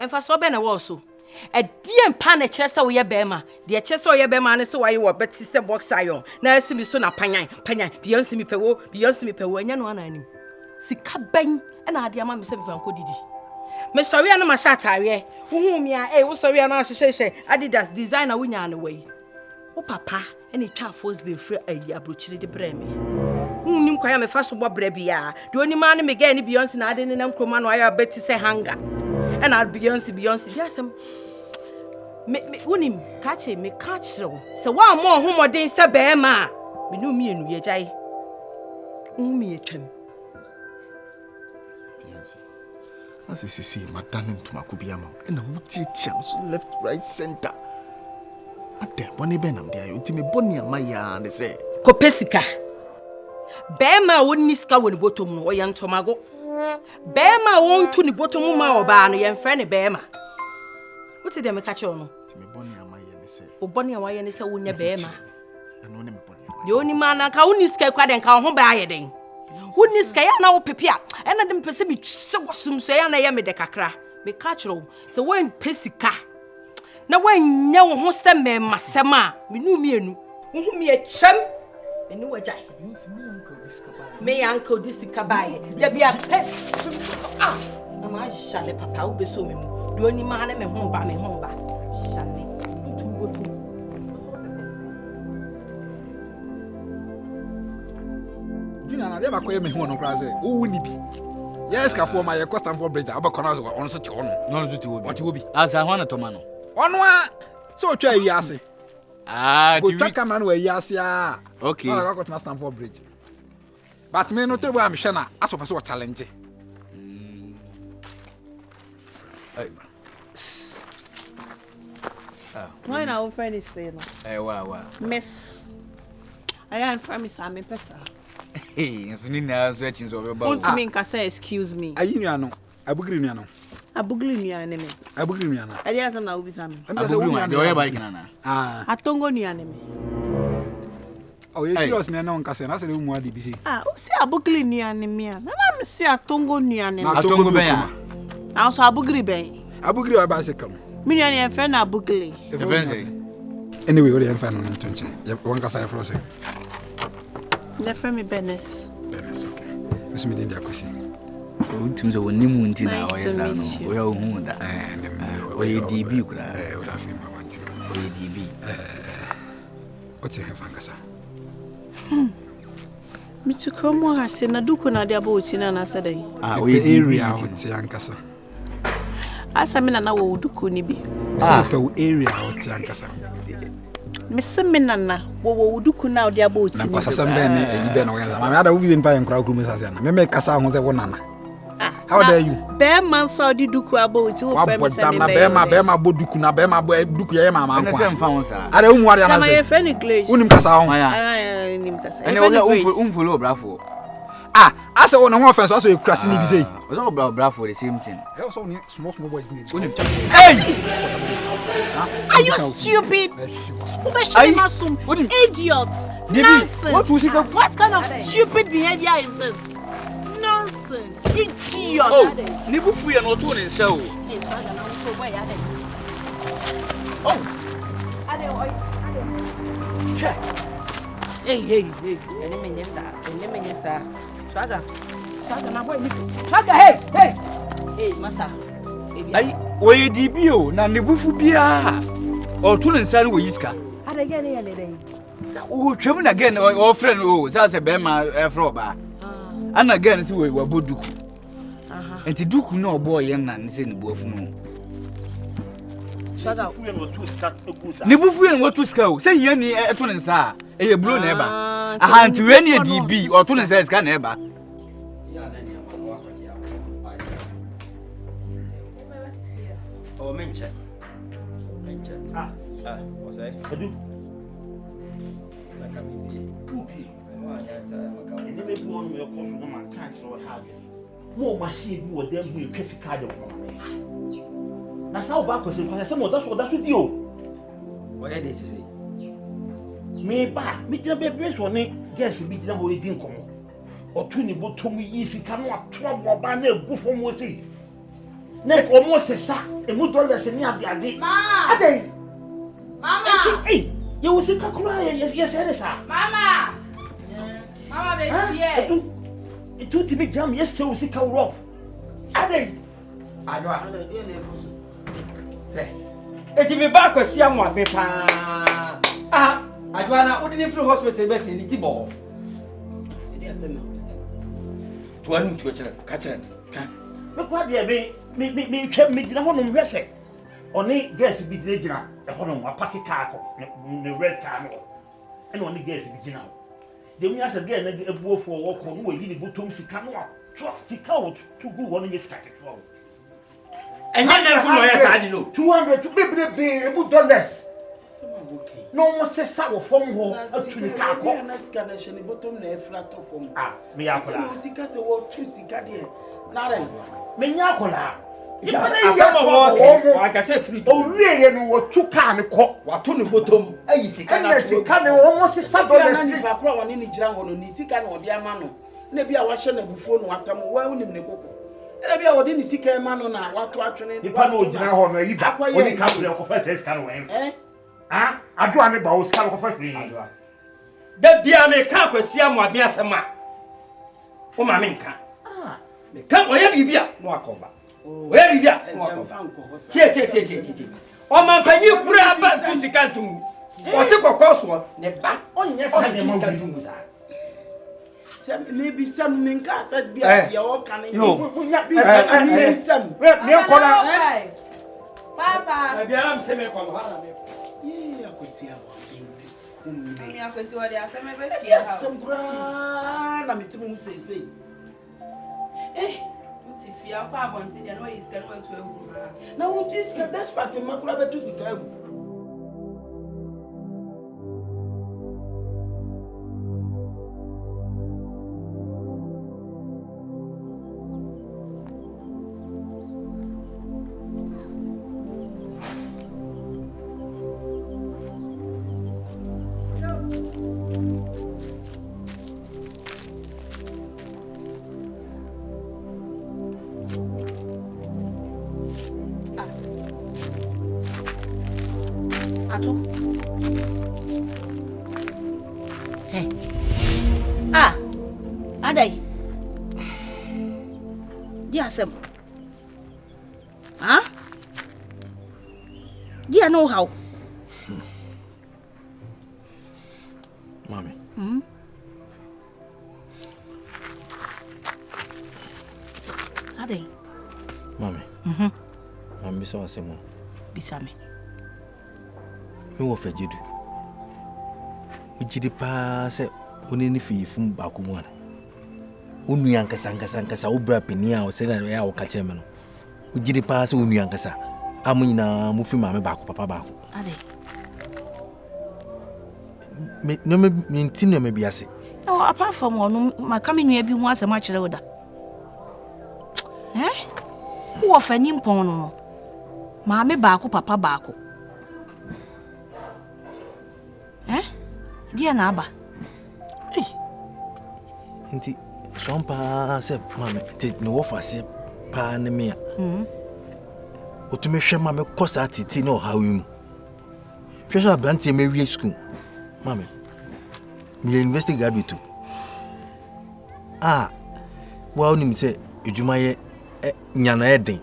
Emfa so be na wo so. E die mpa na kire se wo ye bema. De kire se wo ye bema ne se wo ye wo beti se box iron. Na asimi so na panyan. Beyonce mi pewo anya no ananim. Sika ban e na ade ama me se befa nko didi. Me sorry na ma sha atare. Wo hu mi a wo sorry na hyehyehye Adidas designer wo nya na wei. Wo papa e na twa force be free ayi abrochire de breme. Nim kwaya me fa so bo bra bia de onima ne me ga ni Beyonce na ade ne nam kroma no aya beti se hanga e na Beyonce biasem me wonim ka che me ka chiro se wa mo homoden se be ma me nu mienu ye jai mi etwam Beyonce as you see madam to makubia ma e na wutietiam so left right center ade boni be nam dia ntimi boni amaya ne se ko pesika Bema woni ska woni botom no ye ntomago. Bema wonto ni botom ma oba no ye mfre ne bema. Wuti de me ka che ono. Ti me boni amaye ne se. O boni amaye ne se wonya bema. Ano ne me boni. Ye oni mana ka woni ska kwa den ka ho ba aye den. Woni ska ya na wo pepia. E na de me pese bi hye wasum so ya na ye me de kakra. Me ka che ro se won pesika. Na wanya wo ho se me masema. Me nu mienu. Wo hu me etwam. Eni wajai. Me uncle this kabaye. Ya bia ah. Na ma shale papa wo be so me mu. Do oni ma na me ho ba. Shale. Junior na dey ba koye me ho no kra say. Wo wuni bi. Yes ka for my custom for bridge. Aba kono so on so te on. No so te wo bi. What wo bi? Asa ho na toma no. Ono a so twa yi ase. Go twa camera no yi ase a. Okay. I got to stand for bridge. But me no tell am hwe na aso person challenge. Why now friend is saying? Wa. Miss. I am from Sami Pesa. Hey, so ni na so achin so be ba. Won't mean ka say excuse me. Ayi nua no. Abugiri nua no. Abugiri nua ne me. Abugiri nua na. Ade asam na obi sami. Abugiri nua de oya ba kina na. Atongo nua ne me. Oh, you serious na no nka say na say mu adi bi say. O say abugiri nua ne me. Na me say atongo nua ne me. Atongo ben ya. Na so abugiri ben. Abugiri wa ba say kam. Me nua ne friend na abugiri. The friend say. Anyway, what do you find on ntonche? One ka say for say. The friend me Benes. Benes, okay. This me dey akwasi. Ultimatums woni mu nti na o yesa no. O ya hu da. O ye DB kura. O ya fi ma wanti. O ye DB. O te hefa ngasa. Me to come ha se na duko na dia bo tina na sadai. O ye area o te ankasa. Asa me na wo duko ni bi. Asa pe o area o te ankasa. Me se me na wo duko na dia bo tina. Na kwasa sambe ne eyi be no yenza. Ma ada wo vision pa yankra okuru mesase na. Me kasa ho se wo nana. How dare you? Bear man saw the duku about you for me. Bear bo duku na bear duku ye mama anko. Na se mfa ho sa. Ada umu ari na se. My friend English. Unim kasa ho. Unim kasa. Ene wo follow brafo. Asa wo na ho offense aso ekurase ni bi sei. O so brafo the same thing. E so ni small boys ni. Unim. Hey! Are you stupid? Idiot. Nonsense. What kind of stupid behavior is this? Nonsense. Idiot. Oh, ni bufu ya no to ne nsa o. Oh. Hey. Ene menyesa. Swaga na boy ni. Swaga hey. Hey, masa. Ai, we DB o na ne bufu bia. O to ne nsa re wo yiska. Ada gene ya le den. O twem na gene o friend o, sa se be ma fro ba. Ana gene si we boduku. Enti duku na obo ye na ne se ne buafu no. Swaga. Ne bufu ye no to ska o. Se ye ni to ne nsa a, e ye blo na eba. Aha nti we ni DB o to ne nsa ska na eba. Oh, menche. What's that? Edu. Like I'm in Upi. And you may be on your coffee, no man can't so have more machine more than we catch card of one. That's how back was because some of that's what you. What did they say? Me back, me just be brace on it, guess me didn't hold it in common. Or 20 but to me easy cannot trouble by no good for more. Net almost a sa, a good dollars in the idea. Ma! Ade! Mama! Hey, you will see Kakura, yes, sir. Mama! Mama, baby, yeah. It took me jam, yes, so we see how rough. Ade! Eti me back kwasi amwa me pa. Ah, adwana wo dey free hospital be feel ti bo. E dey say na. Tuan tu chere, ka chere. Ka. Me kwa dia me twam me gina honom hwese. Oni gas bi gina honom apaki car ko. Ne red car no. E no oni gas bi gina. De mu asa gya na ebuofo wo ko no we yi ni botom sika no a. Sika wo to go won ye sika keto. And then there is I know. 200 to be $2. No one says sour from home to the car. Ah, me akola. Sika se wo tu sika de. Nare. Me nya akola. I can say free. Oh, really? No, what two can call? What to the bottom? I see Can almost $7. Ni ba kro woni ni gira ho no ni sika na odi ama no. Na bia wa hye na bufuo no atam wa unim ne koko. Ere bia wodi ni sika ema no na wato atwene. Ipa no gira ho no yi ba. Oni ka bure ko first sika no wen. Ah, ado ame ba o sika ko first ni. Da bia me ka kwasi amwa bi asema. O ma me nka. Ah, me ka oya bibia no akova. Oya bibia no akova. Tie. O ma panyi kura aba tu sika ntum. O ti kokoso ne ba. onye sa ne mo bi. Maybe some minka said be a your canning. No, be some. Papa, I'm saying, yeah, I could see I could see what they are saying. yes, some grand. I'm to say. Eh, If you are far from the know he's going to now, that's part of my brother to the girl. Hey. Ah. Adai. Dia sem. Huh? Dia know how. Mommy. Adai. Mommy. Mommy bisa wasemo. Bisa me. Me wo fajidu. Ujidi pa se onini fi fum ba ko mu ana. Onu yankasa obra pani a o se na ya o ka che me no. Ujidi pa se onu yankasa. Amunyina mu fi ma me ba ko papa ba ko. Adai. Me ntino me biase. No, apart from one, my coming here be once a much older. Eh? Who of an impono? Mammy Baku, Papa Baku. Eh? Dear Naba. Inti swampa se mama te no wofa se pa ne me a. Otume hwe mama kosa atiti no hawi mu. Hwe abrantie me wie school. Mama. Me university graduate too. Ah. Wa onim se edwuma ye nyana eden.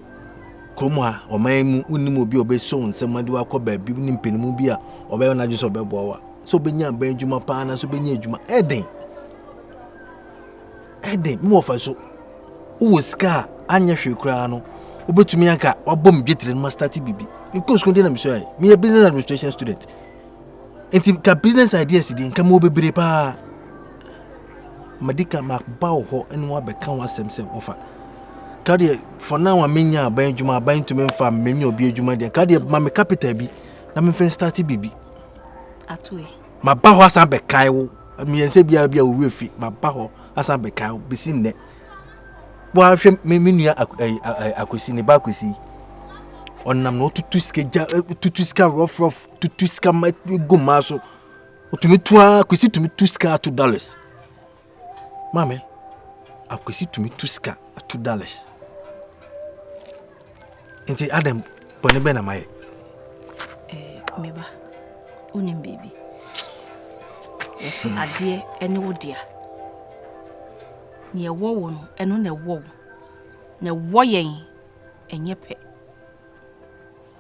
Kromo a oman mu unim obi obeso nsem ade wa kɔ baabi nim penimu bi a obeyo na dwo obebo wa. So benya ban edwuma pa na so benya edwuma eden. Eden mo fa so wo ska anya hwe kura no obetumi anka wabom dwetire no start bibi because kon dey na me so ai me a business administration student enti ka business ideas di nka mo bebre pa madika mak bawo ho enu abeka wasem ofa ka dey for now amenya ban adwuma ban to me fa menya obi adwuma dey ka dey ma me capital bi na me fa start bibi Atoe. ma ba ho asan be kai wo me yense bia wo refi ma ba ho asan be kai bisi nne bo ahwe me nua akosi ne ba akosi onnam no tutuska rough tutuska ma go maso otumi tua akosi tumi tuska $2 mame akosi tumi tuska $2 Inti Adam bone be na maye. Meba. Unim baby. Yes, adie ene wo dia. Ne wo wo no eno na wo. Na wo yen enye pe.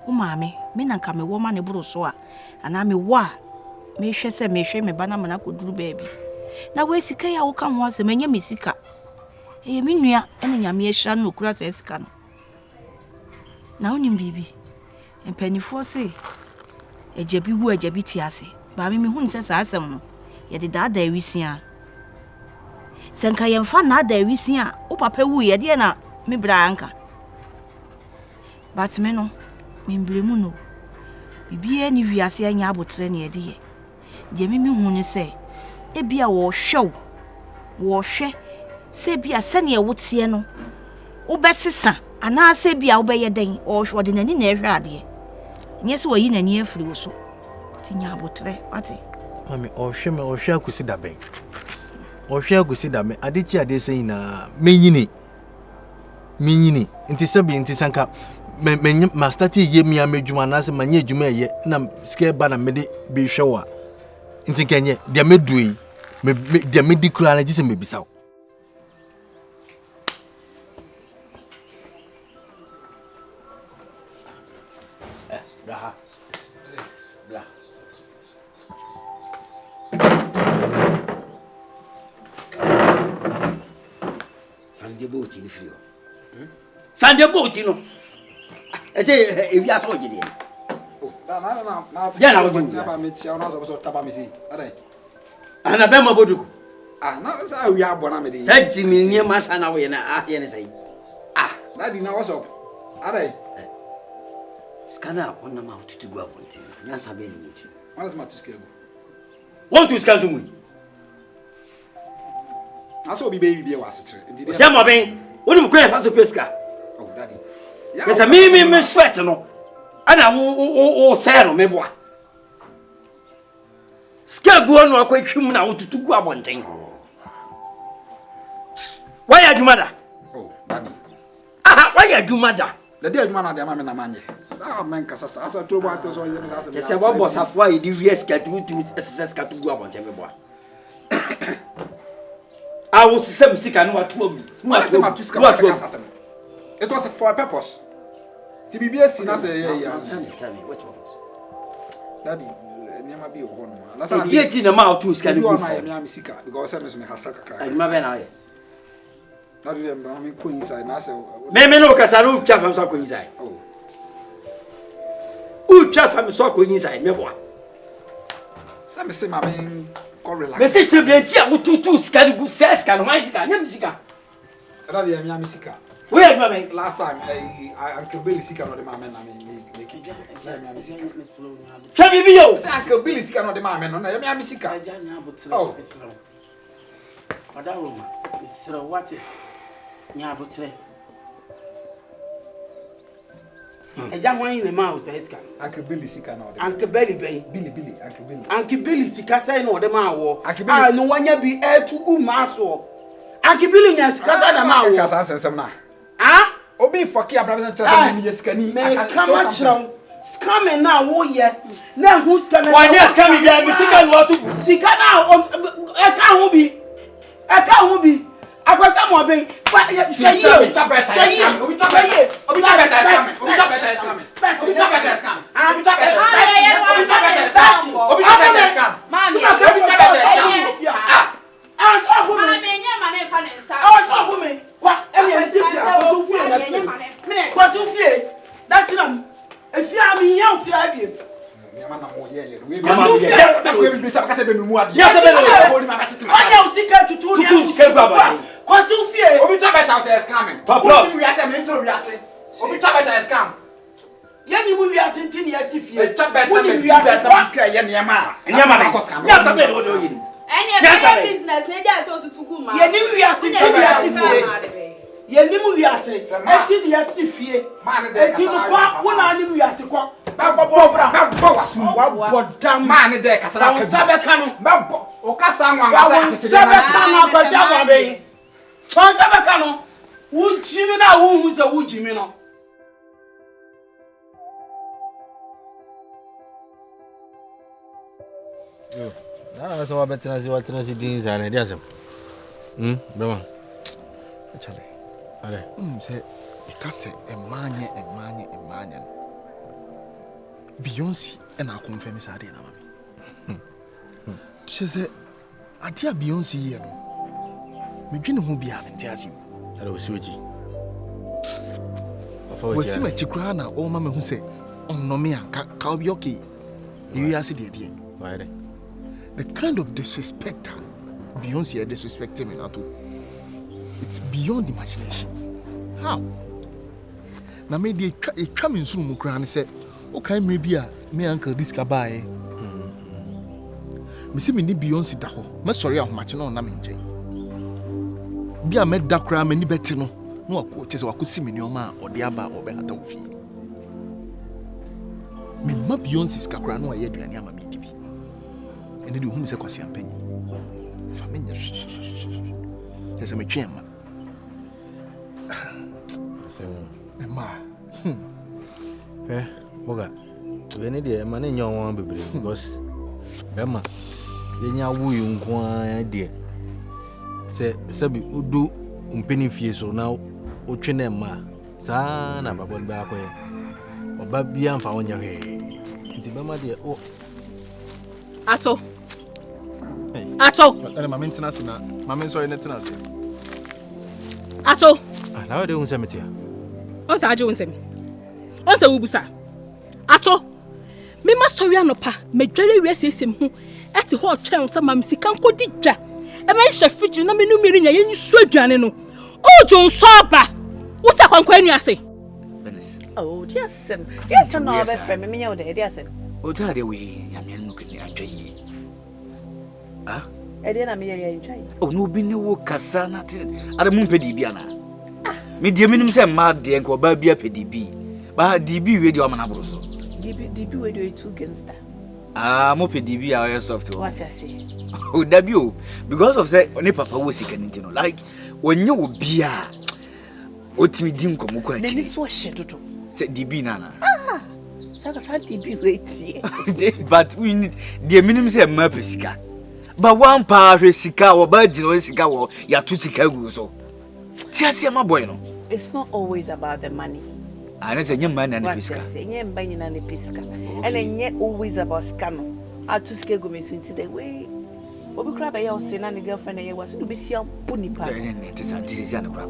Wo maame, me na nka me wo ma ne buru so a, ana me wo a me hwe se me hwe me bana mana koduru baabi. Na we sika ya wo ka ho ase menye me sika. Me nua ene nyame ehira no kura se sika no. Na onim bibi. Empanifo se ejebi hu ejebi ti ase. Ba me hu nse sa asem no. Ye de da awisia. Senka yemfa na da awisia, wo papa wu ye de na me bra anka. But me no, me mblemu no. Bibi ni wiase anya abotre na ye de ye. De me hu ne se ebia wo hwe se bia sane wotie no wo besesa ana se bia wo beye den o hwe de nani na ehwe ade nye se wayi nani afiri wo so tinya abotre ate Mami o hwe akusi da ben o hwe akusi da me ade chi ade sei na menyini nti sebi nti sanka me master ti ye mi amedwuma na se manye adwuma ye na ske ba na me de bi hwe wa nti kenye dia medui me dia medi kura na gise me bisaw Sunday boat no. I say if you ask what you did. Yeah, now and I bet my bodu. Now say we are born amedi. Say Jimmy near my son away na ask you say. Daddy now what's up? Are scanner on the mouth to go up on you. Nyansa be ni muti. what is my to scale? Want to scan to me? I saw baby was it. Say mo ben, wonu mko e fa so pesca. Oh daddy. Yes, me sweat no. Ana wo say no me boa. Scale go no akwatwum na wo tutu gu abonten. Why are you mother? Oh daddy. Why are you mother? The day you man na ma me na manye. Na men kasa asa to bo ato so yem sa. Just say what boss afwa e di wies ka tu SSS ka tu gu abonten me boa. I was some sick and what to me. It was for a purpose. To be BSc, I say, tell me, what was Daddy, never be one. That's a get in a mouth to scan you on my Misika because I have sucker crack. I'm not Not them, I'm inside. I say, Maybe no Casaru chaff and sock inside. Oh, who chaff and sock inside, me boy. some say, my main correlate. Me say, children, see, I would two scan good says, can my scan, Yamisica. Daddy, I'm Misika. Where my man? Last time, Uncle Billy Sika, not the man, I mean, Can you be yours? Uncle Billy Sika, not the man, no, I'm Misika. Oh, Madam, Mr. What? Nyabutre. A young one in the mouse, Uncle Billy Sika, not Uncle Belly Bay. Billy, Uncle Billy. Uncle Billy Sika say no, the man war. I no one ya be air to go maso. Uncle Billy has Casa Mao. Casa some now. Ah? Obi fucky a brother and Yescani. May come at you. Scamming now, oh, yet. Now who's coming? Why, yes, coming here, Missika, what to Sika now? I can't be. I can't be. I was someone being. Say you. business lady I told you to go man. Yenimu wiase enti de asifie enti kwa wona ni wiase kwa babbo wasum wabodam man de kasara ka sabeka no babbo o kasa nwa sabeka no kwasi ababe sabeka no wujimi na wo hu se wujimi no Na so betena si din za na dia sem. Bema. Chale. Ale. Say because emanye. Beyonce and I confirm is ade na mami. She say adia Beyonce here no. Me dwene ho bia mente asim. Ale osuoji. Wasi ma chikra na o mama hu say onno me ka obi okay. You are see the idea. Why there? The kind of disrespect Beyonce disrespecting me not. It's beyond imagination. How? Na me dey twa me nsuru mu kra ne say o kan me bia me uncle this ka bae. Me see me ni Beyonce da ho. Me sorry ahomache no na me nche. Bia me da kra me ni beti no. No akwo tese wakosi me nioma ode aba obe hata wo fie. Me ma Beyonce ska kra no aye aduane ama me dibi. Ene de hu se kwasi ampanyi. Fa me nya. Tese me twema. Ma. Boga. We need the man in your one baby because Bema. Yenya wu yu nko an de. Se bi odu mpeni fie so na o twene ma. Sa na babon ba ko ye. Oba bia mfa wonya he. Nti Bema de o Ato. Ato. Ene ma maintenance na. Ma men sorry maintenance. Ato. Ah, na we de unse metia. On sa aje unsem. On sa wubusa. Ato. Me ma sorry anopa, me dware wiase esem hu. Eti ho twen sa mam sika nkodi dwa. E ma hye fridge na me no miri nya yenyi su aduane no. O jon so aba. Wuta kwankwa anu ase. Benes. Oh, yes. Yes, no be frame me nya de yes. O ta de we nyame no kani atwa yi. Ah? E de na me ye ntwai. O no bi ne wo kasa na te. Ade mu mpedi bia na. Me die minim se ma de nko ba bia pedi bi. Ba di bi we de o mana bro so. DB we do two gangster. Ah, mo pedi bi a soft. What I say? Oh, Dabio, because of say oni papa wo sika nti no like onye obi a otimi di nkomo kwa Nani chi so shedodo. say DB nana. Saka sa DB wait. But we need the minimum say ma pesika. But one pa hwe sika wo ba gino sika wo ya to sika gu so. Ti ase ma boy no. It's not always about the money. Ana say nyamba na pesika. Nyamba nyina na pesika. And enye always about scam. Atu sika go me so nti the way obi kra ba ya o se na ne girlfriend ye was do be sia ponipa. This is an kra.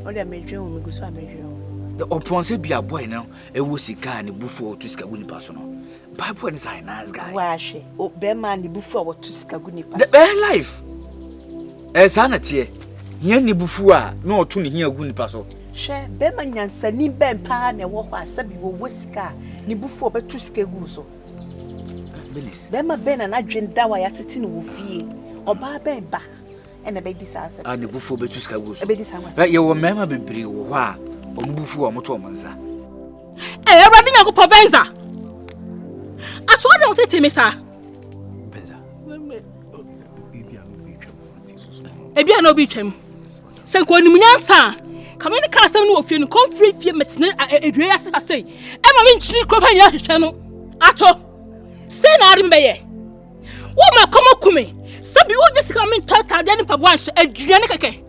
Oda medwe me go so amedwe. The opon say bia boy now e wo sika ne bufu to sika gu ni paso no. Bible is a nice guy. Wa hwe. O be man ne bufu a wo to sika gu ni paso. The bear life. Sanity. Here ni bufu a no to ni here gu ni paso. Hwe be man nyansani be mpa na wo ho asabi wo sika ne bufu o be to sika gu so. Belis. Bema bena na dwenda wa yatete ne wo fie. Oba ben ba. Ena be disasa. Ne bufu be tuska go so. Be disasa. Right, you mema bebre wo ho a ombufu a moto omonsa. Everybody nyako provenza. Aso na otete me sa. Benza. Ebia na obi twam. Senko animnyansa. Kamene ka asem no ofie no confree fie metene edua ase asei. E ma me nchiri kropa nya hwehwe no. Ato. Say na arimbe wo ma komo kume sabi wo jesika me ntata de ne pabo anhye aduane keke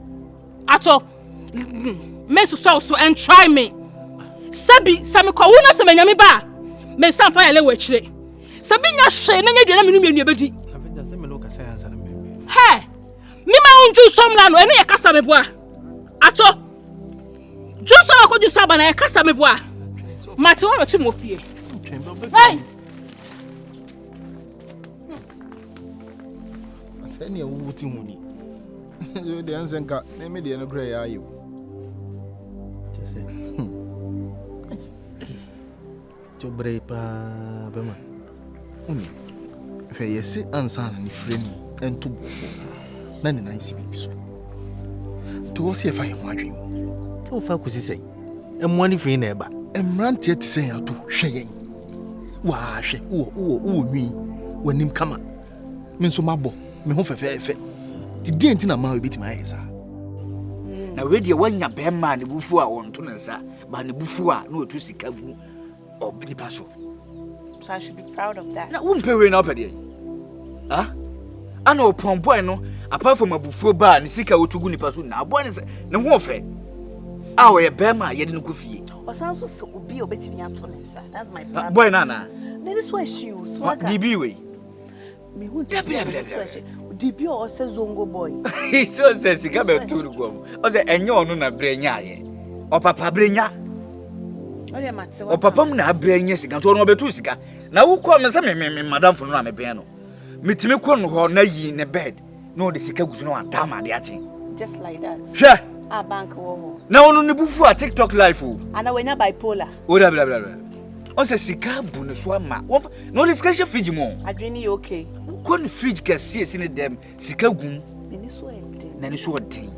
ato me so and try me sabi sami kwa wona se manyame ba me samfa ya le wachire sabi nya hwe na nya aduane me nu ebedi Avenja se me no kasa ya sana me. he mi ma unju somla no ene ye kasa me boa ato juso na ko juso aba na ye kasa me boa mate wo to mo fie hey Any wuti huni. So the answer nka me de no kra ya ayo. Just Chobre pa Bema. Fe yesi ansa na ni freni entu bo. Na ni nan si bi so. To wo se fa ye ho adwen. O fa kusi sei. Emu ani fi na eba. Emrante ti sen ato hwe yen. Wa hwe wo nwi wanim kama. Me nso mabo. Me ho fefe ti die nti na ma obi ti ma yesa Na we de wanya be ma ne bufu a won to nsa ba ne bufu a na otu sika gu obni paso so I should be proud of that. Na won pewe na opede. Ah? Ana opon boy no, apart from abufuo ba ne sika wotugu nipa so na boy ne ho ofe. Ah, we be ma ye de no kofie. Osanso so obi obetimi ato ne nsa. That's my problem. Boy na. Then this way shoes. What DB we. Me who DB or say zongo boy. He so says sika be turu go. O say enye onu na brenya ye. O papa brenya. O papa mu na brenya sika to no betu sika. Na wo ko me se me madam fo no na me ben no. Mitimi ko no ho na yi ne bed. No de sika gusu no anta ma de ache. Just like that. Hwe. A bank wo. Na onu ne bufu a TikTok live o. Ana we na bipolar. O da bla bla bla. On se sika bu ne so ama. No discussion fridge mo. Adwini okay. Ko ne fridge ka sie ne dem sika gum. Ni so eden. Na ni so eden.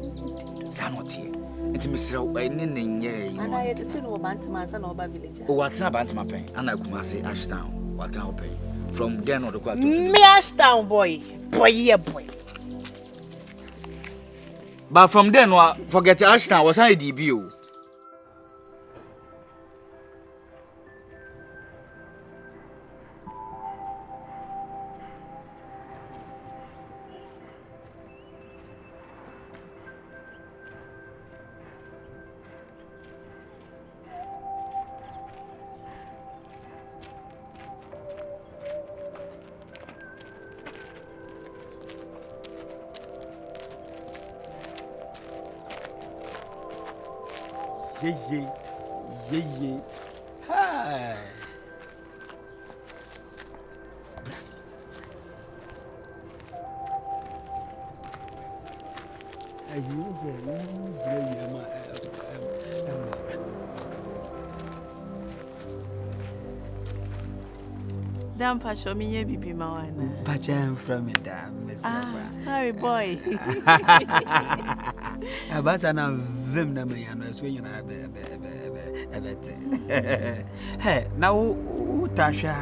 Sa no tie. Enti mesra ne nye yi. Ana ye tete no bantima sa na oba village. O watena bantima pen. Ana Kumasi Ashtown. Watena open. From then on the quarter. Me Ashtown boy. Boy yeah boy. But from then on forget Ashtown was I DB. Yeah. Hi. Damn Pacho, me ye bibi mawana. Pacha from it, damn. Sorry boy. Abasa na vim na me yana so nyina abete. Hey, now who tasha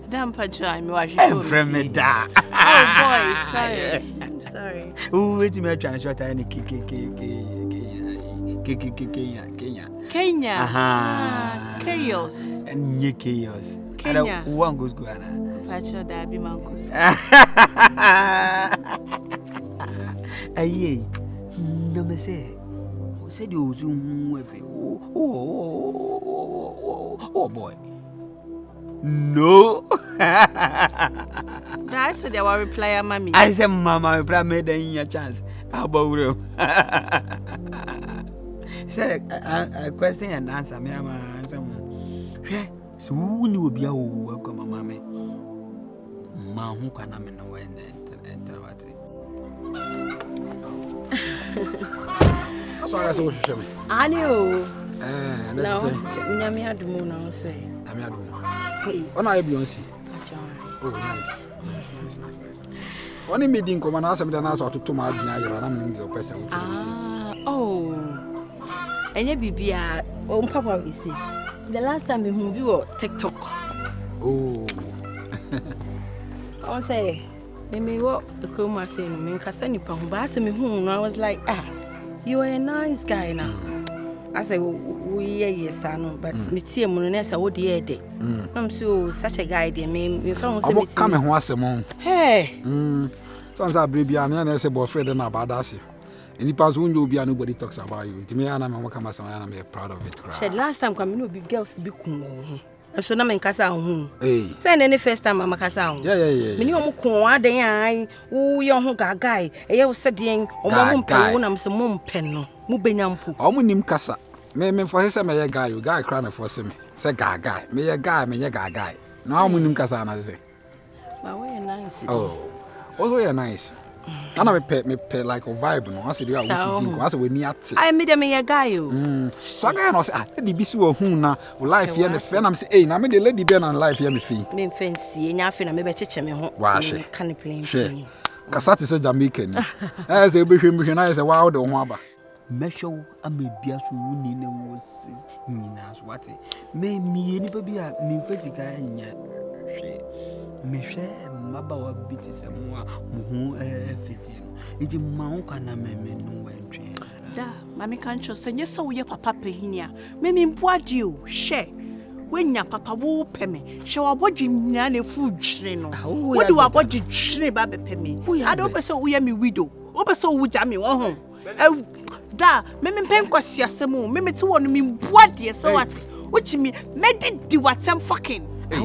Damn Pacho, I'm watching. I'm from it. Oh boy, sorry. I'm sorry. Who wait me try short any Kenya. Aha. Chaos. And ye chaos. Kenya. One goes go ana. Pacho da bi mankus. Aye. No me say. Said you zoom with it. Oh boy. No. I said they will reply mommy. I said mama reply me then your chance. How about you? Say a question and answer me answer. So who knew be a welcome mama me. Ma who can I know when enter what. That's why I said what you show me. I knew. Let's say. Nyame adumu na so. I'm here. On I Beyonce. Oh, nice. Only meeting come and ask me the answer to my dinner and your person. Oh. Enye bibia o papa we say. The last time we were TikTok. Oh. I say, me what the chroma say no me kasa nipa ho ba say me hu no I was like, you are a nice guy now. I say we yes I know but me tie mu no na say wo de ede. I'm so such a guy there me fa say me come ho asem. Hey. Sansa brebia na say boyfriend na badase. Any pass when you be nobody talks about you. To me and I'm come as I'm proud of it. Said last time come no be girls be kun. So na men kasa ho. Hey. Say any first time mama kasa ho. Yeah. Me ni omo kun adan ai wo ye ho gagai. E ye wo se den omo ho mpe wo na me se mo mpe no. Mu benya mpo. Omo nim kasa. Me for say me ye guy, you guy cry na for say me. Say gagai. Me ye guy, me ye gagai. No omo nim kasa na say. But we nice. Oh. Also you nice. And me pay like a vibe no. I say you are wishing. I say we ni ate. I made me a guy you. So I can say the bisi wo hu na life here na fe na me say eh na me the lady be na life here me fi. Me fancy nya fe na me be cheche me ho. Can play. Kasa te say Jamaica ni. Eh say be hwem na say wow de ho aba. Mesho amebia so wuni na wo nyina so wate. Me ni pa bi a me fasika nya hwe. Me hwe mabawa biti se mo a mo hu fesi no. Iti ma ho kana me no wentwe. Da, Mammy can't trust and yes, so your papa pehinia. Mimi board you, share. When your papa will pay me, show a body nane food train. What do I want you train baby pay me? I don't so we are me widow. Open so would jammy home. Da, Mimi Penquas, yes, Mimi to one me board ye so what? Which me made it do what some fucking. Hey,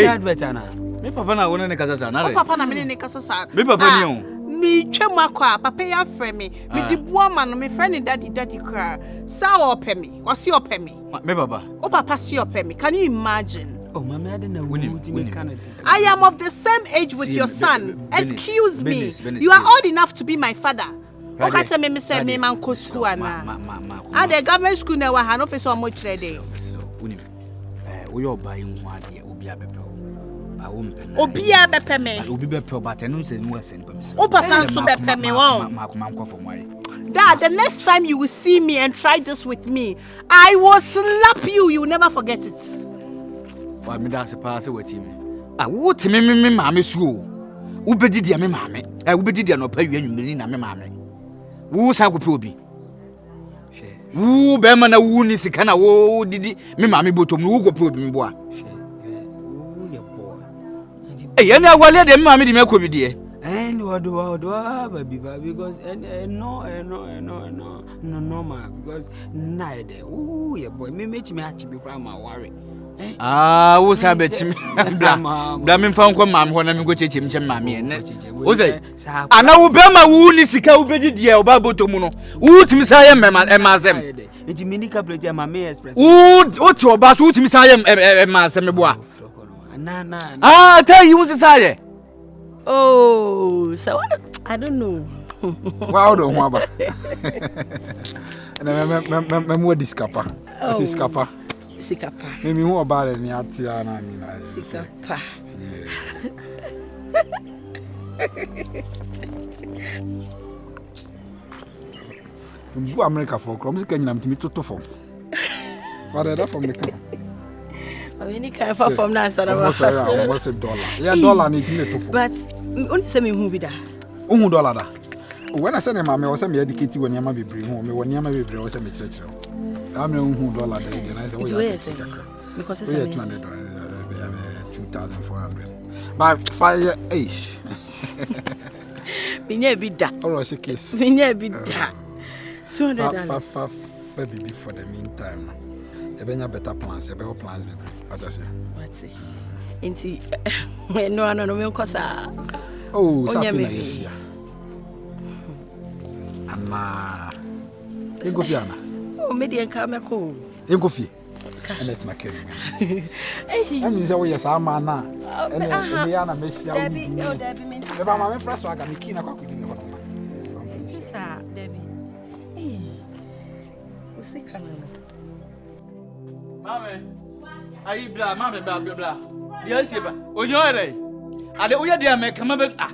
Advertana. Me papa na wona ne kasa sa na. Papa na me ne kasa sa. Me papa ni o. Me twema kwa papa ya frɛ me. Me di boa ma no me frɛ ne daddy cry. Sa o pɛ me. O si o pɛ me. Me papa. O papa si o pɛ me. Can you imagine? Oh, mommy, I didn't know. I am of the same age with your son. Excuse me. You are old enough to be my father. Okay, say me say me man ko school ana. And the government school na wa ha no face o mo kire dey. We are buying one here, Obi Abepe. Obi Abepe me. Obi Abepe, but I know no send permission. O papa so bepe me won. Dad, the next time you will see me and try this with me, I will slap you. You will never forget it. Why me that's a pass with him? I would me mammy so. Ubedi dia me mammy. I will be dia no pay you and na me mammy. Who's how probi? Woo, Bemana woon is a kind of woe, did me mammy bottom, who go probe boy. Hey, you know what the mammy make with dear. And what do I baby because no because neither. Oh, yeah, boy, me make me actually grandma worry. Ah, what's happening? Blamin found come, ma'am, when I'm going to change mammy. What's it? I know Bema woon is a cowbed dear, or Babu Tomono. Woot Messiah, Mazem. It's a mini couplet, my mayor express. What your bass, woot Messiah, Mazem. Ah, I tell you, what's the Oh, so I don't know. Wow, don't worry. And I'm more discapa. This is Scapa. Sikapa. Maybe who about it? Niatia, I mean, Sikapa. Go America for crumbs, can you to me to form? Father, that from the car. I mean, you can't from that. Almost $1. Yeah, dollar need to me to form. But only send me who be that. $1. When I send him, I was educated when Yama be bring home, when Yama be bring was a church. I'm $1 day, and I said, because it's $200, 2,400. But 5 years age. We never be that. Or a case. We never be that. $200. Baby, for the meantime. You better better plans. You better plans, baby. What I say? What's it? Inti, no, me kosa. Oh, something like this. Anna, you go fiana. Oh, me dey come ko. You go fi. And let's not kidding. I mean, so yes, I'm na. And Eliana Messia. Debbie, me. The mama press waga me kina kwa kudini kwa. Sister Debbie. Eh. Usika na. Mame, ayi bla, mame bla. Dia sie ba. Onyo ere. Ade uya dia me kama be ah.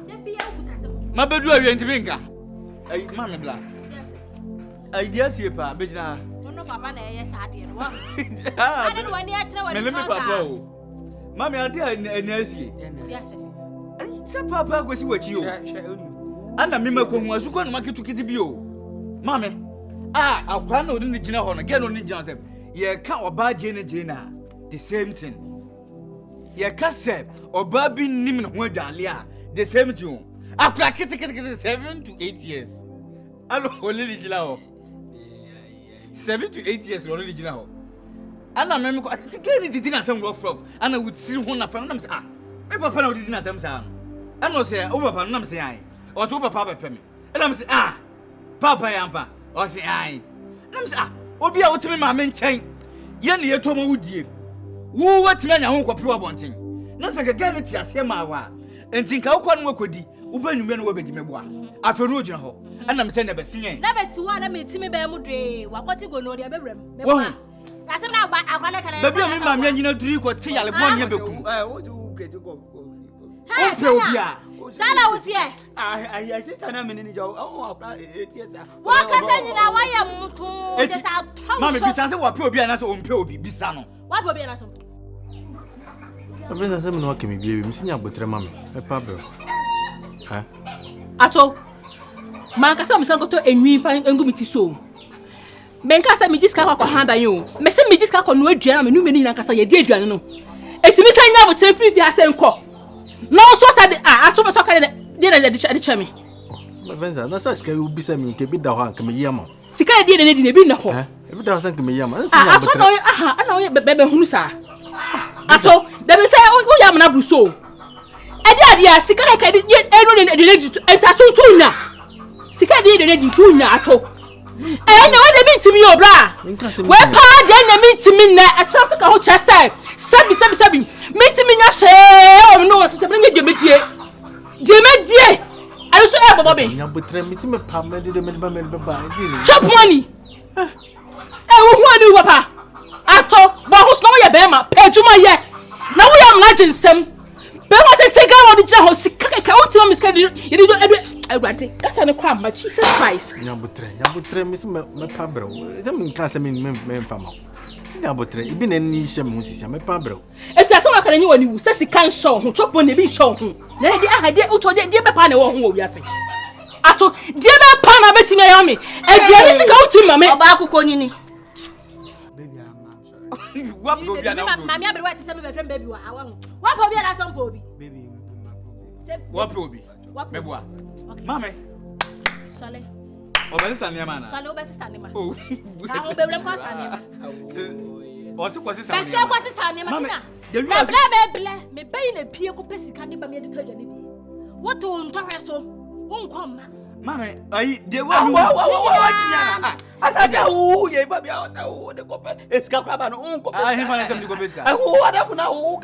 Ma be du awie ntimi nka. Ayi mame bla. Ayi dia sie pa be gina. Ono papa na eye sa ade no wa. Ade no wani atre wani me papa o. Mame ade eni asie. Dia se. Ayi sa papa kwesi wachi o. Ana me mako hu asuko no maketu kiti bi o. Mame. Ah, akwa na odi ni gina ho no. Ge no ni gina sem. Ye ka oba Jane the same thing. Ye ka se oba bi nim no ho adwale a the same thing. Akura kete 7 to 8 years. Alo only gina ho. 7 to 8 years only gina ho. Ana me ko atiti ge ni didi na tam rough rough. Ana wutiri ho na fa na me say ah. Me papa na didi na tam sa no. Ana o say o papa no na me say ai. O so papa be pe me. Ana me say ah. Papa yampa. O say ai. Na me say ah. Obi a wotimi ma me nchen ye ne yetoma wudie wo watimi anya ho nkopre wabonten na se gaga ne tiase ma wa enti nka wo kwa no kodi wo banwume no wabedi meboa afero ogina ho ana me se na besenye na beti wa na metimi ba mu dwe wakoti go no dia bewrem meboa asem na agba akwale kale baby me ma me nyina duri ko ti yale bon ne beku what you get to go o pe obi a sala wutie I sister na me ni ja o apply 8 years wa kasa nyina wa ye mutu je sa tawo ma me bisa se wa pe obi a na se o mpe obi bisa no wa pe obi na so Abena se me no akemi bie mi sinya botre ma me. E pa be. Ha? Ato manka say me san goto enwi fa engumiti so benka say me jiska kwa handa yo me say me jiska kwa no aduan me no me ni nankasa ye di aduan no etimi say nya bo chen free ase nko no so say ato me so ka de chame Venza, na sa sika ubi sa mi nke bi da ho anka me yama. Sika de na di na bi na ho. E bi da ho sa nke me yama. Ato no ana o bebe hunu sa. Ato, de be say o yam na bruso. Ade sika ka de eno ne de di enta tuntun na. Sika de di tun na ato. Na o de bi ntimi obra. We pa de na mi ntimi na a chance ka ho chese. Sabi. Mi ntimi nya hwe o no so te me de medie. De medie. I also have Bobby. Chop money. Who knew papa? Ato, but who's no ya bema? Pejuma ye. Now we are imagine some. Bema to take out the jail. Sikaka can't tell me schedule. You don't I read it. That's an crime, but Jesus Christ. Yabutre, Miss Pabro. Some cancer men farmer. Yabutre, you been any shame, my Pabro. It's as someone can you when you says he can't show who chop on the big show. Then the idea to the dear Papa who we are saying. Ato, dear Pana betting Miami, and the other go to Mamma Baku Conini. Baby, I'm sorry. What will be an Mamma, I'll be right to send my friend baby. What will be at some baby? Baby, what will be? What will be? Mamma, Sally. Oh, that's a man. Salo best animal. Oh, I'll be able to animal. What's it? Mamma, the blah, me pay a peer who pessy candy by me to tell you. What to Torreso won't come. Mamma, I did what? I know who gave baby out of the copper. It's Capraban, uncle. I have something to go back. I who now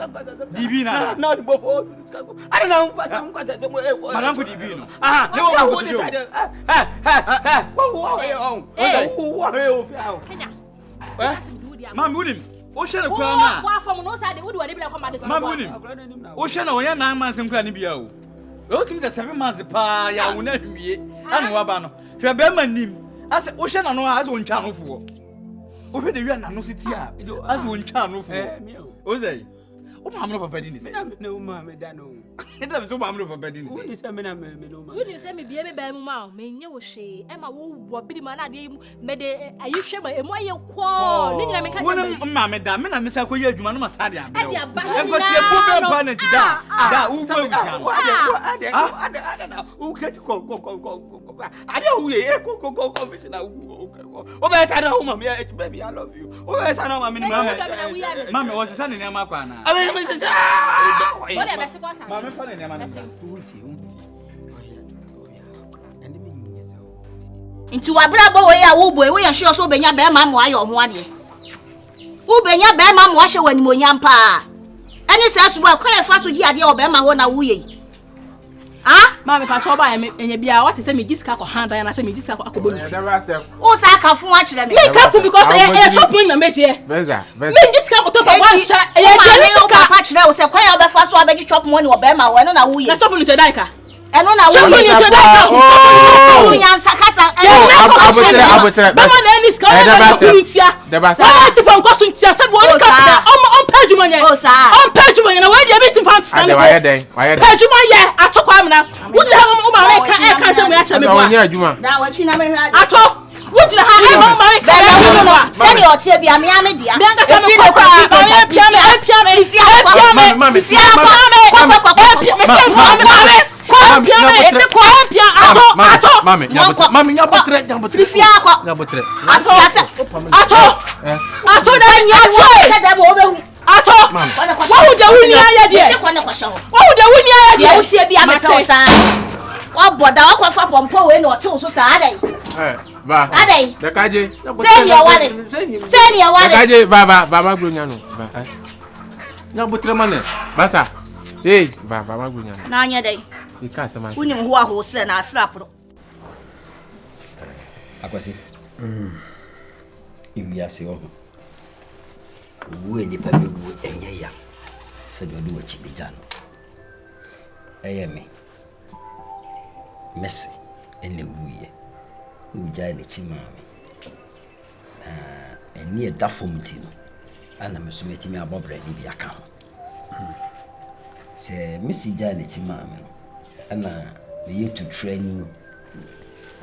Divina, not before. I don't know what I'm going to say. Madame for Divino. Ah, no one decided. Who are you? Mam William, Ocean of Crana. From no side, would do a command. Mam William, Ocean of 9 months in Cranibio. Ultimatums 7 months pa ya wona hwie ana waba no hwe be manim ase wo hwe na no ase wo ntwa no fo wo hwe de wi na no siti a ase wo ntwa no fo o sei o ma amro papa di ni sei na me no ma me da no enda me so ma amro papa di ni sei wo ni se me na me no ma wo ni se me bie me ba mu ma me nye wo hwe e ma wo wo bidi ma na de me de ayi hwe ma emu aye ko ni nyina me ka wo ma me da me na me sa ko ye adwuma no ma sa de abere e dia ba e ko se bu be pa na ti da wo wo wusia ada wo kati ko ada wo ye ko commissioner wo ba sa na wo ma me baby I love you wo ba sa na ma me ni ma me wo se sa ne ne ma kwa na me se sa what am I supposed to ma me fa ne ne ma na Nti wabra bo we ya wo boy we ya sure so benya be ma mo ayo ho ade wo benya be ma mo ahye wani monyam pa eni se aso boy kwa fa so ji ade o be ma ho na wo ye ah ma me pa cho ba enya bia what say me jiska ko handa na say me jiska ko akobonu wo sa ka fun a kire me ka fu because e chop me na meje Venza me jiska ko to pa wan sha e je so ka pa kire wo se kwa ya be fa so abeji chop money wo be ma ho eno na wo ye na chop ni se dai ka eno na wo ye se dai ka wo nyansa kasa abutre ba ma na ni ska ba kuntia ba ti fon ko suntia se bo ni ka on pejuma nye on pejuma nye na we dia bi ti fan stand wa ye den pejuma ye atokwa amna wo di ha mo ma we ka se mo ya cha me bo da wa chi na me hwa ato wo di ha e mo ma we ka se ni o tie bia me ame dia me anga se mo ko pia me Basa. Hey, baba magunya. Na anya dai. Ikasa man. Unim ho a ho se na asrapro. Akwasi. Ibiase ho. Wo ni pa be wo enye ya. Se do do chi bija no. Eyeme. Messi ene wuye. Uja ne chi maame. Eni e da fomti no. Ana mesometi mi abobra ni bi aka ho. Se Messi ja ne chi maame no. Ana me yetu training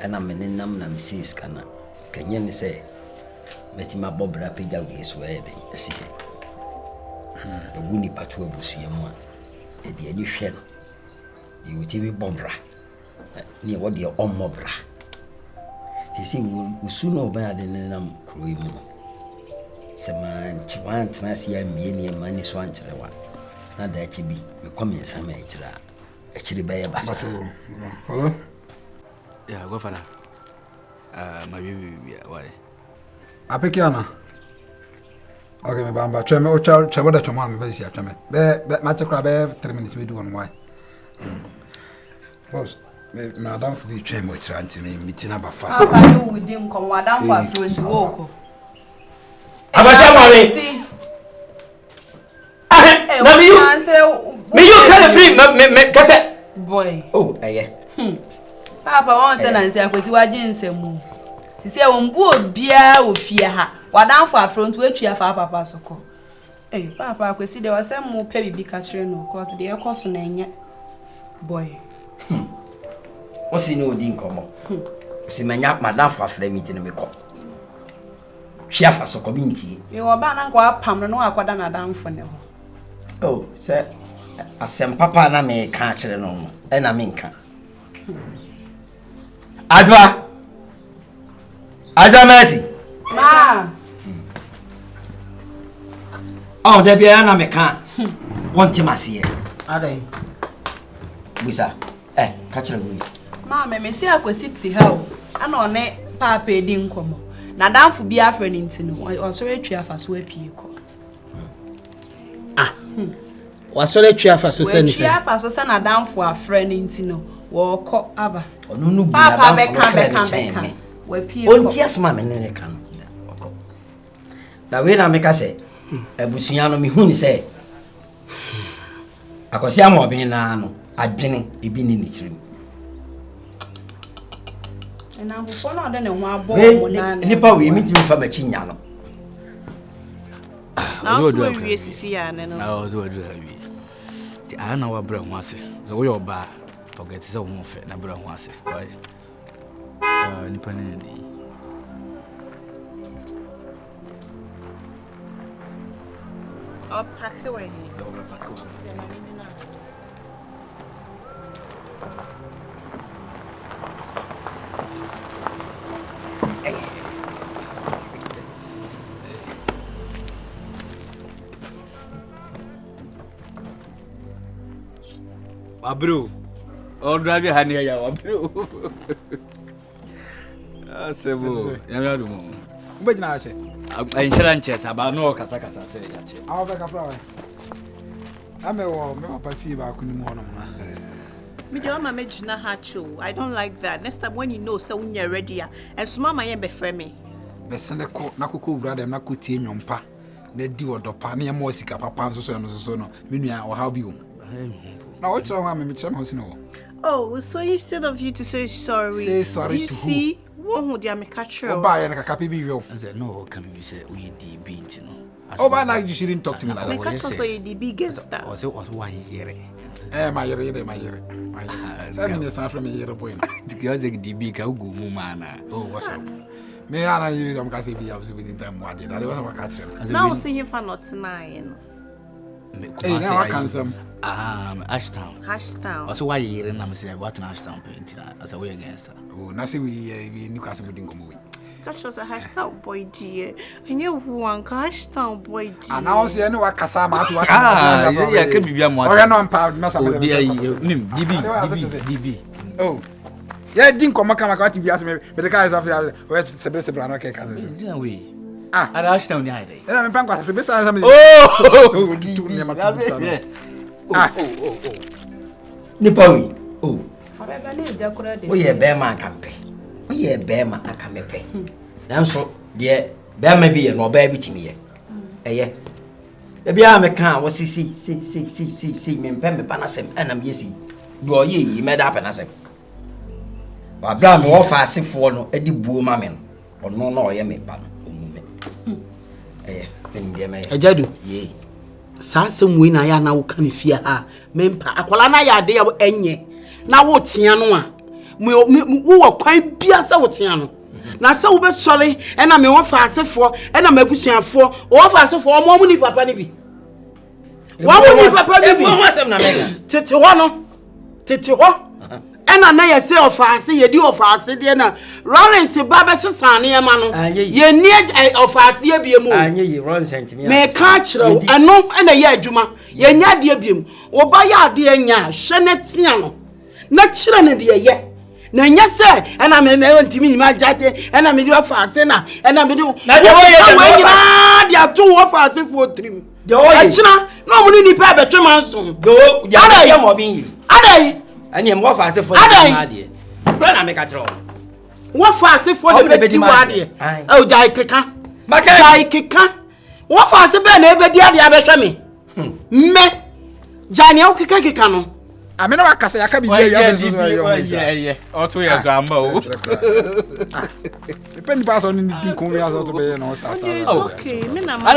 ɛna mene nam na mesi skana kanye ne sɛ betima bobra pagya we so ɛyɛ den ɛsiɛ ɛwu nipa to abusua mu a ɛde ani hwɛ no yɛwɔti bi bobra ne ɛwɔ deɛ ɔmmɔbra te sɛ usu no ɔbɛn ade ne nam kuro yi mu no sɛ man tena se ya mmie ne ma ne so ankyerɛ wa na da akyi bi mekɔ me nsama ɛkyerɛ a ɛkyerɛ bɛyɛ basa hello yeah go fana my baby why apekiana okay me bamba tweme o cha boda twema me besi atweme be ma chekra be 3 minutes be do on why boss me madam fu bi tweme o tira ntimi mitina ba fast papa you with him come madam for affluent work abasha mami na me you kind of free me kase boy oh papa won say na nsi akwesi waje nsemu ti se won bu obia ofie ha wadan for affront we twa fa papa soko papa akwesi de wasem mo pe bibi ka kire no cause de ekoso na enya boy osi no odi nkomo osi manya madam for afra meeting me ko hwia fa soko bi ntie we wo ba na kwa pam no akwada na dan for ne ho oh se asem papa na me ka kire no e na me nka Adwa Mercy. Ma. Oh, there be na me kan. Want him as here. Adai. Busa. Catch the gun. Ma, me see akwesi ti ha o. Ana one papa edi nkomo. Na danfo bi afre ni ntino. Osore twa afa so apie ko. Wasore twa afa so se ni se. Twa afa so se na danfo afre ni ntino. Wo ko aba. Onu nu bi papa be kan. We pie ko. Onti asma me ne kan. Na we na me ka se abusua no me hu ni se akosi amobin na no adwene ebi ni nitirim. Na hufo na de ne ho abo mo na ne. Nipa we mitimi fa machi nya no. Na so wie sisi ya ne no. Na so adu awie. Ti ana wa bra ho ase. So wo yoba forget say wo fe na bra ho ase. Why? Nipa ne ni. Up pack away. Abro. O drive hani ya abro. Asebo. Ya do mo. Ubejina ache. Insurance aba no kasa se ya che. Awo be ka fra we. Amewo me papa fie ba kunu mu hono na. Me dey mama me gina ha cho. I don't like that. Next time when you know so when you're ready and so mama yen be frɛ me. Be sene ko na kokko wura dem na ko tie nwompa. Na di odopa na yema osika papa nso so no. Me nua o how bi o. Na what you want me tell me how no. Oh, so instead of you to say sorry. Say sorry you to see, who? Who dia me catch you. Oh, buy na kaka bi yo. I said no, can be say we DB ntino. Oh, but now you shouldn't talk to me like Me that. catch you so you DB gangster. O say why here. My yere. Send me some from yere boy. Because DB ka ugu mu mana. Oh, what's up? Me ana you am kasi bi abuse within time what did. That was what catch you. Now see him for not tonight. Hey, now I can some. Ashtown. Also, why you in Namasi? What an Ashtown painting as a way against her. Oh, Nasi, we Newcastle didn't come away. That was a hashtag boy, dear. I knew who one hashtag boy, dear. And now see, I know what Casama to what. Yeah, can be more. I know I'm proud, Master. DB. Oh, yeah, didn't come to be asked me, but the guys of where Sebastian Brown, okay, cousin. At Ashtown, yeah. And I'm thankful. Sebastian, Nipawi. Oh. We a bear man campe. We a bear man a camepe. Nanso, dear, bear may be a no baby to me. Eh, the beer me can was see me pembe panasem and I'm yesi. Do ye made up an asem. But blam more fast for no Eddie Boo mammen or no, I am a pan. Eh, then dear may. Ajadu. Ye. Sasem we na ya na wo kan fie ha mempa akwala na ya de enye na wo tia no a wo kwan bia se wo tea no na se wo be sori e na me wo fa asefo e na magusuafo wo fa asefo o mo ni papa ni bi wa mo ni papa ni bi mo asem na mega tete ho no tete ho e na ye se ofaase ye di ofaase de na Lawrence ba be sesane e ma no ye ni ofaase de biem o anye ye run sentiment me ka kire eno e na ye adwuma ye nya de biem wo ba ya de nya hwe ne tea no na kire ne de ye na nya se e na me ntimi nyima jate e na me di ofaase na e na me di na de wo ye nyina de ato ofaase fo trim de wo ye achina na mo ni nipa betwe manso do ya ya mo bin yi adai ani mo fa asefo na de bra na me ka kire wo fa asefo de bedi wa de e jai keka jai keka wo fa ase be na ebedi ade abehwe me me jani o keka no amena wakasa yaka bibia ya oto ya zamba o depend pass on the thing come as to be no start okay me na ma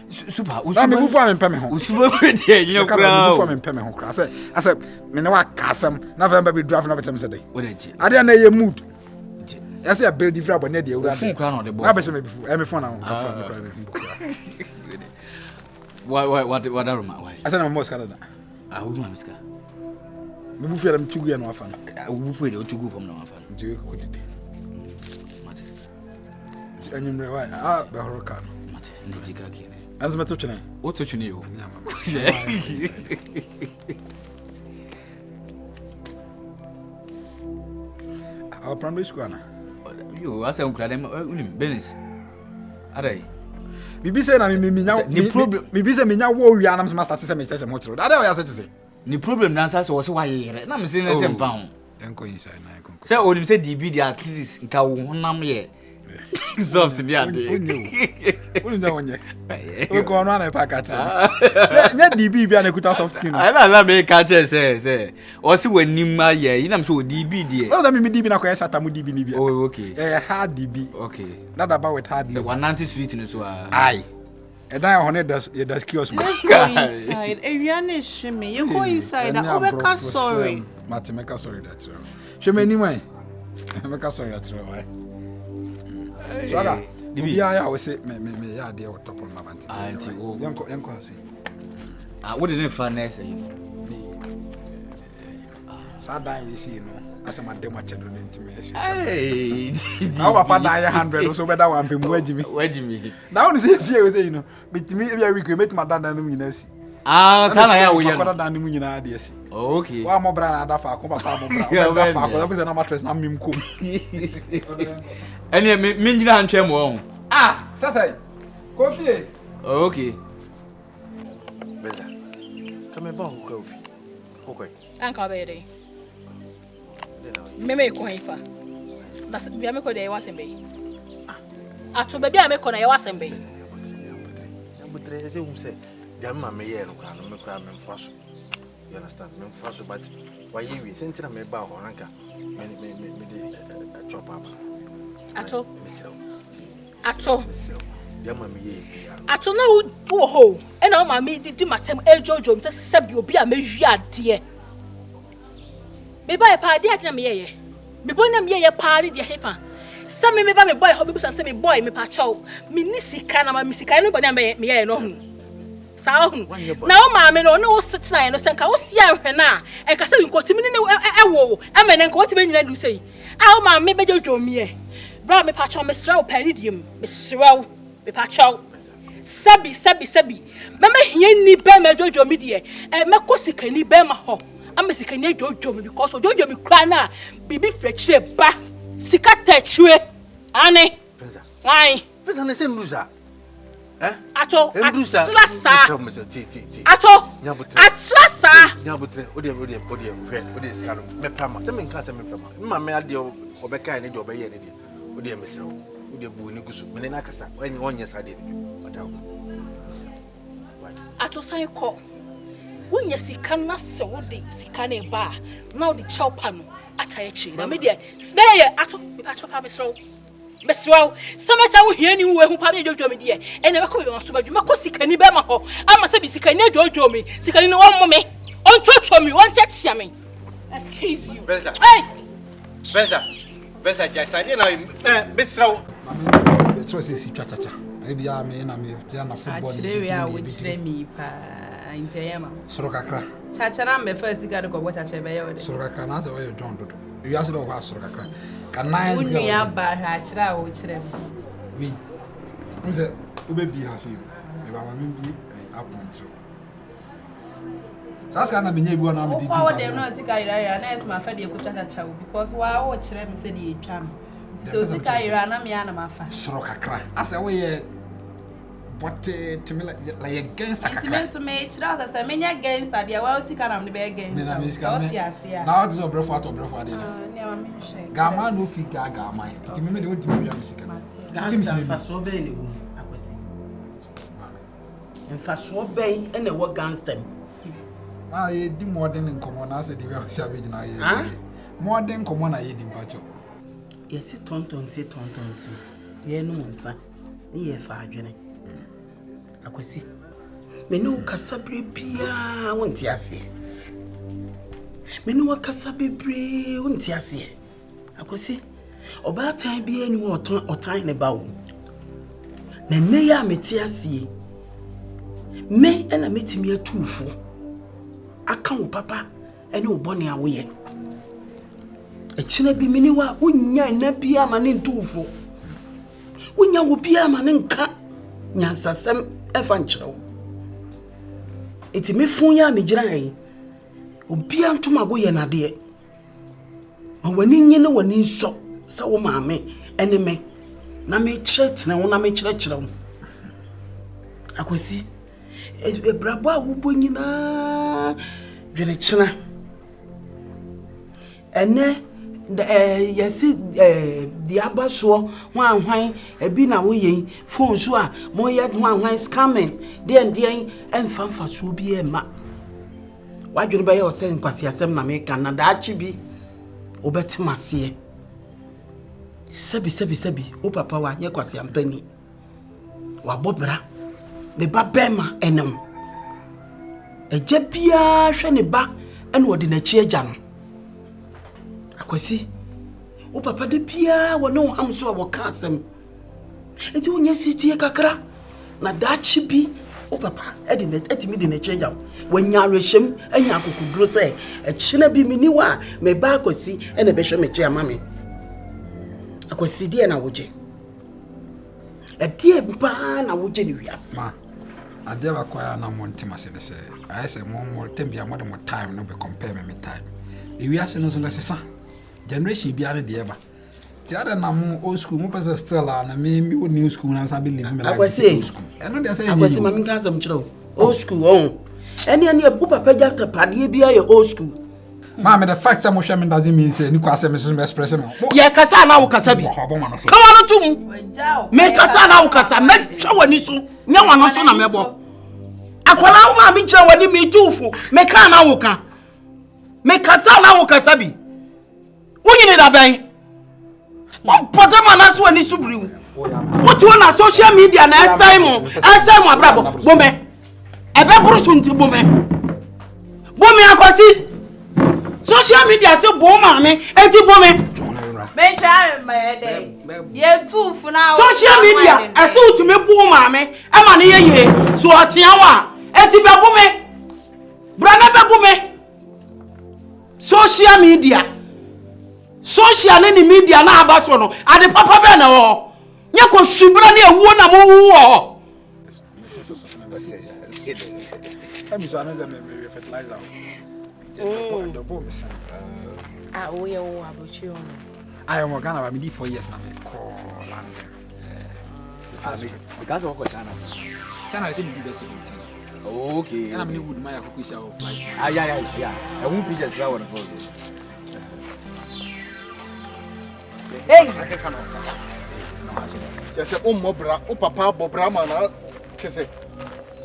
super usuba me bufu amempa me ho usuba we de enyo kra bufu amempa me ho kra ase me na wakasam na fa be draft na betem se dey odaji ade na ye mood ase ya build different but na dey ura fun kra na de bo na be se me bufu e me phone na ho fa me kra na what aroma why ase na mo Canada wo ma miska me bufu ya me tugu ya no afa no wo bufu de o tugu from na afa no nti ko dide mate ti anyumre why be horo ka no mate ne jika kine azuma to twene o to twene yo our primary school na yo asa unkra dem unim business adai bibi say na me nya ni problem bibi say me nya wo wi anam so start say me cheche mo tro that dey o ya say ni problem na answer so wa yere na me say na say mfa ho enko inside na enko say onim say DB dey at least nka wo honam ye soft bi ade unu ja wonye o ko no na pa ka tro nya DB bi na kuta soft skin I na me ka che say o si wanim aye ina me so DB dey o da me DB na ko ya shata mu DB ni bi oh okay hard DB okay that about with hard DB 190 sweet ni so ai and I honey does kiosk let's go inside ewiane shime you go inside na obeka sorry matemeka sorry that shime ni wan meka sorry that why so that DB ya we say me ya dey on top of my banti anti o yanko say what did it find next you sada we see no asa ma dem ache do ntimi esi hey now papa na 100 so better one pem wajimi now no say fear we say no bitimi e bia week make my dada no nyina si sana ya wo ye no dada no nyina ade si okay wa mo bra na da fa ko papa mo bra da fa ko da na mattress na mim kom ene me njina antwe mo sasa ko fie okay beza kama ba ko ko fi okay anka be dey meme ko ifa na bia me ko dey wasembe ato be bia me ko na ye wasembe yambutre se umse jamma me ye no kwa no me kwa me mfaso you understand me mfaso but why you sentina me ba ho ranka me di chop up ato jamma me ye ato na wo ho e na ma me di matem ejojo me se sebi obi a me hwi ade me ba pa ade ade na me ye me bo na me ye pa ade de hefa sa me ba me boy ho be say me boy me pa chow me ni sika na ma me sika no bo na me ye no hu sa hu na o ma me no no sitina no senka wo sia hwe na e ka se nkotimi ni wo e me ne nkotimi nyina du sei a o ma me bejojo me ye bra me pa chow me sraw paridium me sraw me pa chow sabi mama hia ni be me jojo me de e me ko sika ni be ma ho am sika ni jojo me because jojo me kra na bibi frechire ba sika tachue ane ai pesa na se mruza ato atlasa ato atlasa nyabutre odi skano me pama se me nka se me pama mama me ade obeka ni de obeye ni de odi mesrew odi bu ni gusu me na kasa onye sade ni odawo ato sai ko wonye sika na se wode sika na ba na wode chawpa no atayechi na me de speye ato me pa chawpa mesrew samata wo hia ni wo hu pa me jojo me de ene be ko be so badwuma ko sika ni be ma ho ama se bi sika ni jojo me sika ni wo mo me on chocho me won chetia me Excuse you. Benza. Hey! Benza, just I didn't know. The choice is chacha. Maybe I mean, I'm a football. Actually, we are which me pa in Tayama. Sorokakra. Chachana me first got to go what I say by order. Sorokakra, that's the way you don't do. You asked about Sorokakra. Can nice girl. You are bad, Hachra, which them. We. Who's it? Who baby has him? If I'm up natural. That's kind of me neighbor and I'm the power. They know Sikaira and as my father could chat a child because while watch them said he tram. So Sikaira and Amiana Mafa. Sorokakra. I said, we but to me like against a case to make trousers as a many against that. They will see can the bag against. Now it's a breath water, breath water. Gamma no fee gaga, my timid old Timmy for so many. And for so bay and a work against them. I did more than in common as a developed savage. More than common, I did in Pacho. Yes, it tonton. Ye no, sir. Ye far journey. Akwasi. Me no kasa brebia wonti ase. Me no kasa bebre wonti ase. Akwasi. Oba tan bi ani wo otan ne ba wo. Na ne ya meti ase. Me na metimi atufo. Aka wo papa ene wo bone awoye. Echina bi mini wa wonya na bia ma ne ntufo. Wonya wo bia ma ne nka nyansasem efa nkyerɛw. Eti me fun ya me gira hai. Obi antoma go ye nade. Ma wani nyine wani nso sa wo maame ene me na me kyerɛtene wo na me kyerɛkyerɛw. Akwasi ebrabo a wo bo nyina dwene kyena. Ene yesi the abaso hwan ebi na wo yen phone so a mo ye hwan scamming den emfa so bi e ma wadwene ba ye o se nkwasi asem na me kan na da achi bi obetimase sebi o papa wa nye kwasi ampani wa bobra ne ba bema enem eje bia hwe ne ba ene odi na chi agya no Akwasi o papa de bia wo no ham so a wo ka asem enti wo nya sitie kakra na da chi bi o papa edi na etimi de na chi agya wo nya rehwem anya akokuduro se echina bi mini wa me ba Akwasi ene be hwe me chi ama me Akwasi die na woje die ba na woje ni wiase ma ade ba kwa na montimase ne se I say mo tembia mo de mo time no be compare me time e wiase no so na sesa generation bi ane de ba ti ada na mo old school mo pese still na me new school na sa be live me like old school eno de say Akwasi ma minka asem kire old school on ene bu papa jata pade bia ye old school ma me the fact say mo hwe me doesn't mean say ni kwa say me so express me ye kasa na wo kasa bi kama no tum me kasa na wo kasa me hwe wani so nya wano so na mebo akwala wo ma mi kire wani mi tufu me ka na wo ka me kasa na wo kasa bi wonyine da ban pota mana so ani subriu wotu na social media na SIM abrabo bome ebe brusu nti bome Akwasi social media se bo ma me enti bome me try my day ye too for now social media ase utumi bo ma me e ma ne ye so otia wa enti be bome brana be bome social media social ni media na abaso no ade papa be na ho nya ko subra na ewuo na mo wu ho I'm sorry that me fertilizer the bomb is we are about you. I am Ghana ba me di 4 years na me call land because of what China is in the 17 okay and I'm in wood my akukusha of flight yeah I won't pictures that one for Hey, just say mobra, papa bobra mana. Just say,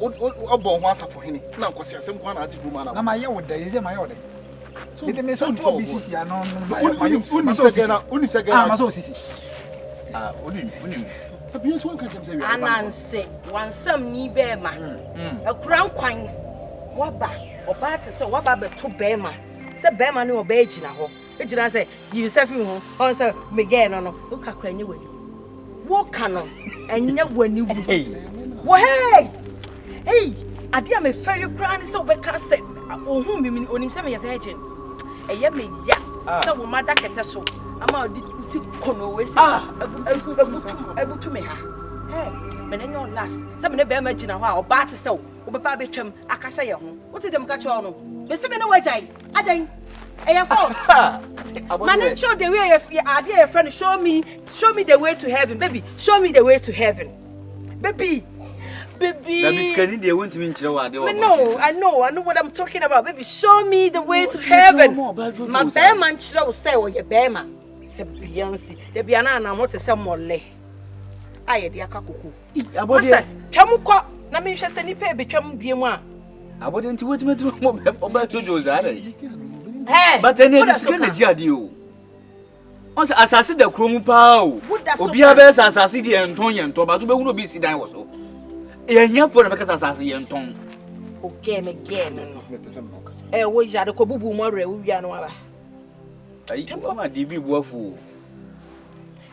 bon once for him. Now, because some one at Bumana. Na my year with the my order. So the me so to BCC no so sisi. Abuse one can say Ananse, one some ni bema. A crown quine. Waba, or bat so waba to bema. Say bema no obey gina ho. E gina say you self ho. On say me get no no. Wo kakra nye wani. Wo kanon enye wani wu. Wo hey. Hey, ade am very grand so we can say ohun mi onim say me virgin. Eye me ya. Say wo mother kete so. Ama odi ti kono we say ebutu me ha. Hey, me na your last. Say me na bema gina ho a oba te say wo be pa be twam akasa ye ho. What dem ka che no? Be say me na wajai. Adan. Eya false. Man show the way ade your friend show me the way to heaven, baby. Show me the way to heaven. Baby. Baby, scanning they want me to know. No, I know what I'm talking about. Baby, show me the way to heaven. My bear man will say, "Oh, your bear man." Say Beyonce. The Biana and I want to say more lay. Aye, dear Kakuku. About it. Chamuko, na me shall send you pay between Biema. I wouldn't want me to about to do that. Hey, but then it's going to do. Once assassin the chrome pow. Obia best assassin the Antonian, Tobato will be sitting also. Enya for because assassin Anton. Okay, again. Eh, we are the Kobu more, we are no other. I come on, DB Wafu.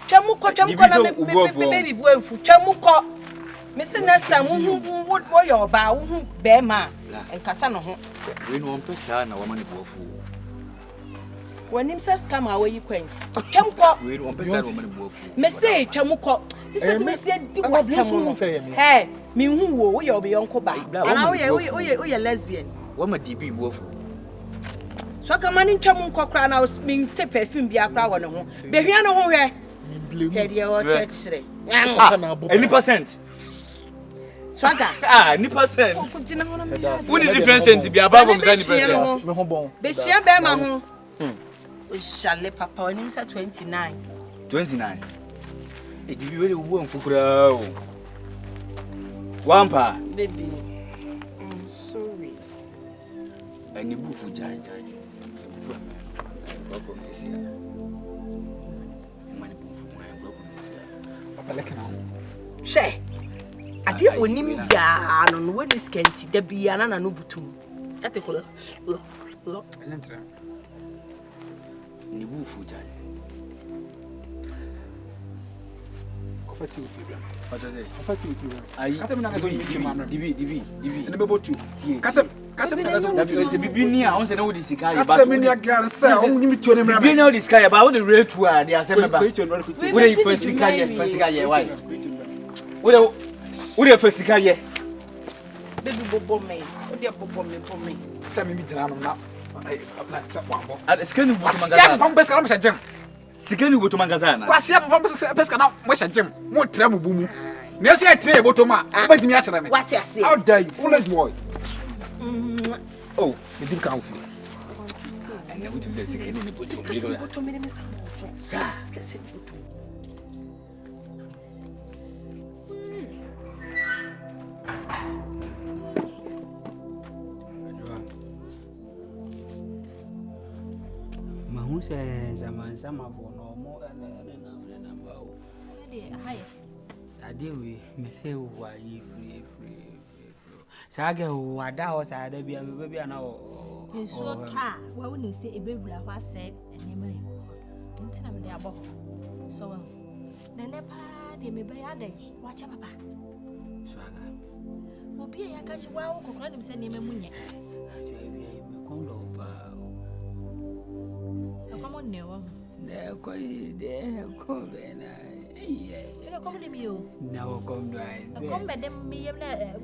Chamuko, baby, Wafu, Chamuko. Mr. Nesta, who would boy your bow, who bear man, and Cassano. We know one person, a woman Wafu. When him says come away, you quains. Chamuko, we don't person, woman Wafu. Messay, Chamuko. This is Messiah. Hey, me who you'll be uncle by. And now we are lesbian. What my DB Wafu. So come on in Chamuko crown, I was being tape perfume be a crowd on home. Behiano where? Head your church today. Any percent. Swagger. Any percent. What is the difference to be above 20%? Beshia Bema. We shall let Papa on him 29. 29. It give you really one for grow. Wampa. Baby. I'm sorry. And you move for Jai. Welcome this year. She. I did when him yarn on when is scanty, the Biana no butum. That a color. Look. Ni wufu jai. Kofati ufi bra. Pachaze. Kofati ufi bra. Ayi. Kata mina ngazo divi. Ene bebo tu. Kata mina ngazo. Na bibi ni a onse na wo di sika ya ba. Kata mina gar say on nyimi tu ne mra. Bibi na wo di sika ya ba wo di rate a dia se meba. Wo dey first sika ye why? Wo dey first sika ye. Baby bobo me. Wo dey bobo me. Say me jina no na. Sikeni buto mangazana. Siya pambe skana msha gym. Sikeni buto mangazana. Kwa siya pambe skana msha gym. Mo tra mu bumu. Na so ya tra buto ma. Obetimi a kire me. What you say? How dare you, foolish boy. Oh, me dim kan ofi. And na buto sikeni ni buto. Buto me me sa. Sikeni buto. Who says a man some of no more than number? I deal with me say why free. Saga who are that was I be a baby an hour. It's so tired. Why wouldn't you say a baby like I said and name don't tell me about so then the party may be a day. Watch up, Papa. Swagger. Will be a catch wow, could let him send him a moon. Come on, no. They're quite there. Come in. Yeah, come to me. Now come right. Come back, them me,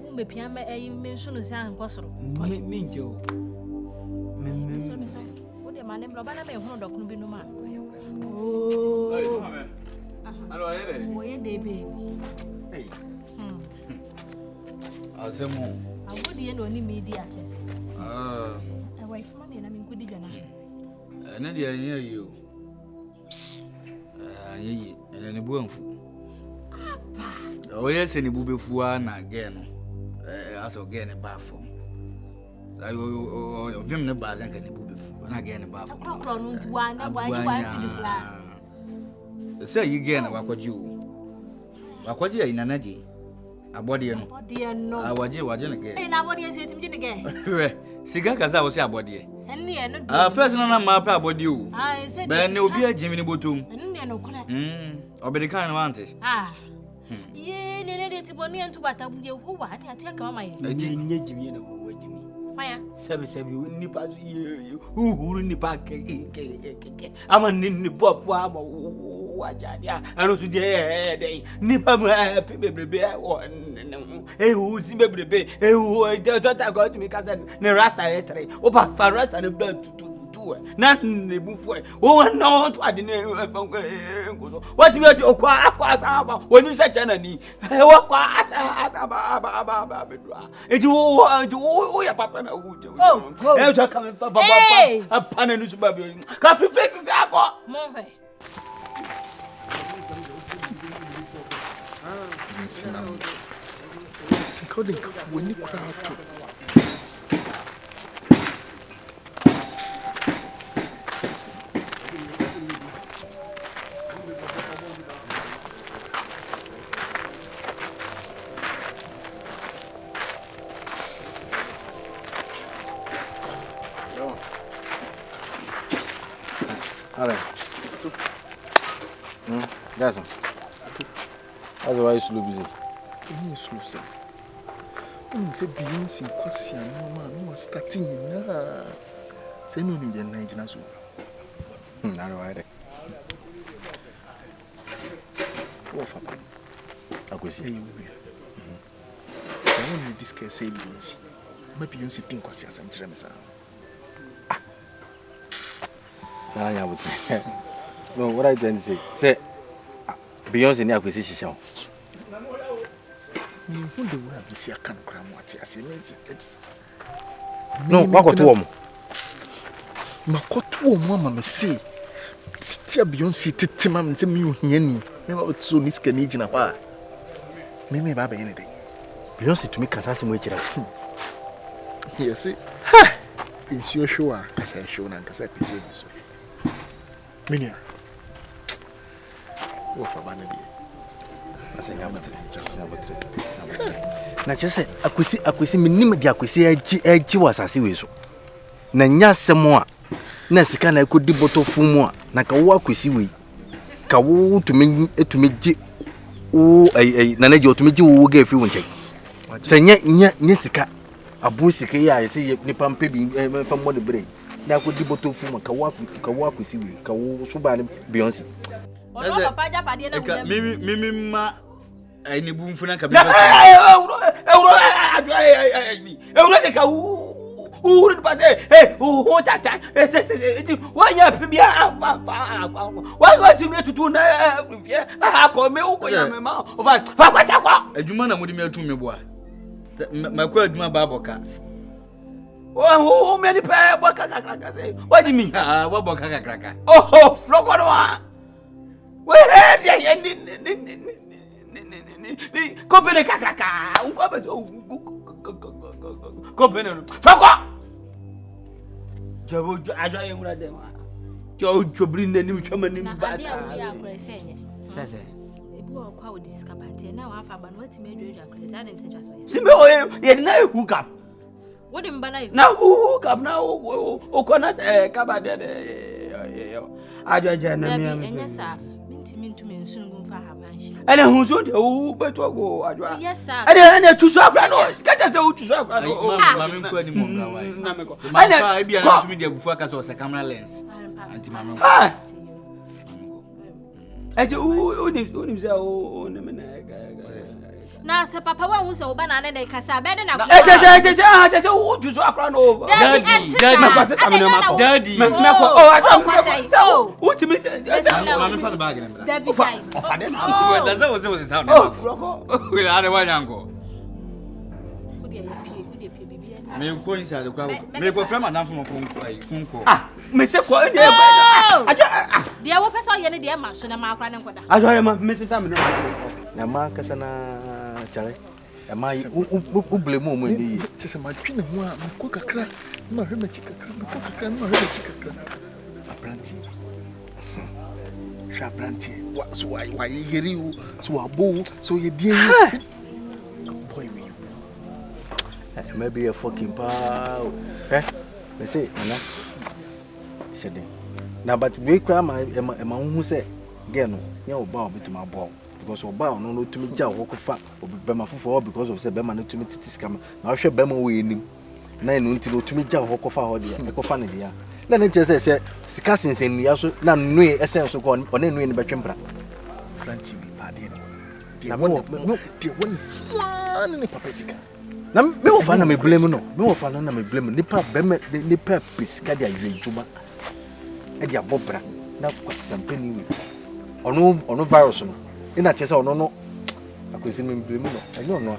whom be piano, a mention is young Gossel. Mean Joe. What am I named Robana? I hold up, could be no man. Oh, where they baby. Hey, as a moon. I would the end only media. A wife money, and I mean, could you? And then near you. And then a boomful. Oh, yes, any booby fuan again. As again a bathroom. I will vim the bars and can booby and again a bathroom. One, say you again, what you? What you in an edgy? A body and no. I was you again. And our body is again. Cigar, as I was your body. First na ma pa body o. Said Be na obi agimi ni botom. No kola. Obedi kan no ante. Ye ne ti boni entu bata buye wo wa ade ate aka mama ye. Nye jimi na wo jimi. Maya. Sebi nipa uhuru nipa ke. Ama ni bofu ama wajade. Ano su je dey. Nipa pe bebrebe o hu si bebrebe hu de tota go to me kasa ne rasta etre. O pa fa rasta ne blood tutu. Na ne bufu o na to ade ne ngoso. What me do kwa asaba woni se chana ni. Wo kwa asaba bedua. Eti wo ya papa na wo je. E jo come fa baba apana nu su ba bi. Ka fi akọ. Mo fe. Sincoding when you crowd to Guys, that's why you slow busy. You slow, sir. Say Beyonce in Kwasia, no man, no starting in na. Say no in the Nigeria. I know why. What for? I go see. I want me this case say Beyonce. Maybe Beyonce think Kwasia some Jeremesa. No, what I tend to say, Beyonce in the acquisition. Who the way I see a can cram what I say it's no, what got to him? Makoto mama me say. Tia Beyonce titimam nse mi ohiani. Me wa so ni sika ni gina pa. Me ba ba anything. Beyonce to me kasa se mo echira. Yes. It's your show as I show na kasa pete so. Minia. Wo fa ba na bi. Asa ya matre. Na chese akwesi minim di akwesi eji wasase we so. Na nya semo a na sika na ekodi boto fumu a na ka wo akwesi we. Ka wo etumi ji o na na ji otumi ji wo ga fi wo nche. Se nya sika abu sika ya se nipa mpe bi fa mo de bre. Na ekodi boto fumu ka wo akwesi we. Ka wo so ba ne Beyonce. Ono papa ja pade na wo. Mimi ma ni bu mfuna ka bi. Euro de ka uru pa se o tata wa ya pibia fa wa go ti me tutu na afifie ko me u ko ya me ma o fa kwa sa kwa adwuma na mudi me atu me boa makwa adwuma ba boka o me ni pa boka kakaka se wa di mi wa boka kakaka oh floko no wa we ya ni company kakaka un company floko Jabo ajo yengura de ma. Jo chobri nanim twamanim ba sa. Sase. Ebu okwa o discapate na wa fa ba no atime adwo akure sa den tedwa so. Sime o ye na hook up. What dem ba na you? Na hook up na o kona kaba de ajo je na mi am. Enya sa minti mensun gun fa habanshi. Ene hunso de o beto go ajo. Yes sir. Ene chusu akra no. Kaja se o chusu akra no. Mama nko ani mo bra wai. Na me ko. Ene bia na so media bufu aka so camera lens. Anti mama. Eje o se o ne me na se papa wa hu se oba na ne kasa be na ko. Eje o chusu akra no. Daddy me ko se sa me ma ko. Daddy. Me ko oh ultimate mama fa bag ne bra. Daddy fine. Ofade na. We da se o se sound. Oh floko. We ade wa yanko. Udi pie bibia ni. Me ko inside kwa. Me ko frama na phone call. Me se ko e aja dia wo pesa ye ne dia ma so na ma akra ne nkoda. aja ma me se sa me no. Na ma kasa na chale. Ma u blame mo ni. Tese ma twene ho a mko kakra, ma hwe ma chikakra, mko kakra, ma hwe ma chikakra. Apranti. Sha apranti. So why yeri u, so abo, so ye die. Boy we. Maybe a fucking pal. Eh? They say, Nana, said now, but we cram my who said, Gano, you bow me to my ball. Because of bow no to me jail walk of fat or Bema for because of Bema to me to scam. Now shall Bema winning. Nine to me jail walk of our dear, eco funny dear. Then it just said, Scassins in Yasu, none new essence of one or any in the Bachempra. Franti, pardon. Dear one in the Papesica. No fan me blame no fan me blame nipa beme nipa pisika dia yejuma e dia bobra na kwasampani wi ono virus no ina chese ono akwesi me blame no enyo no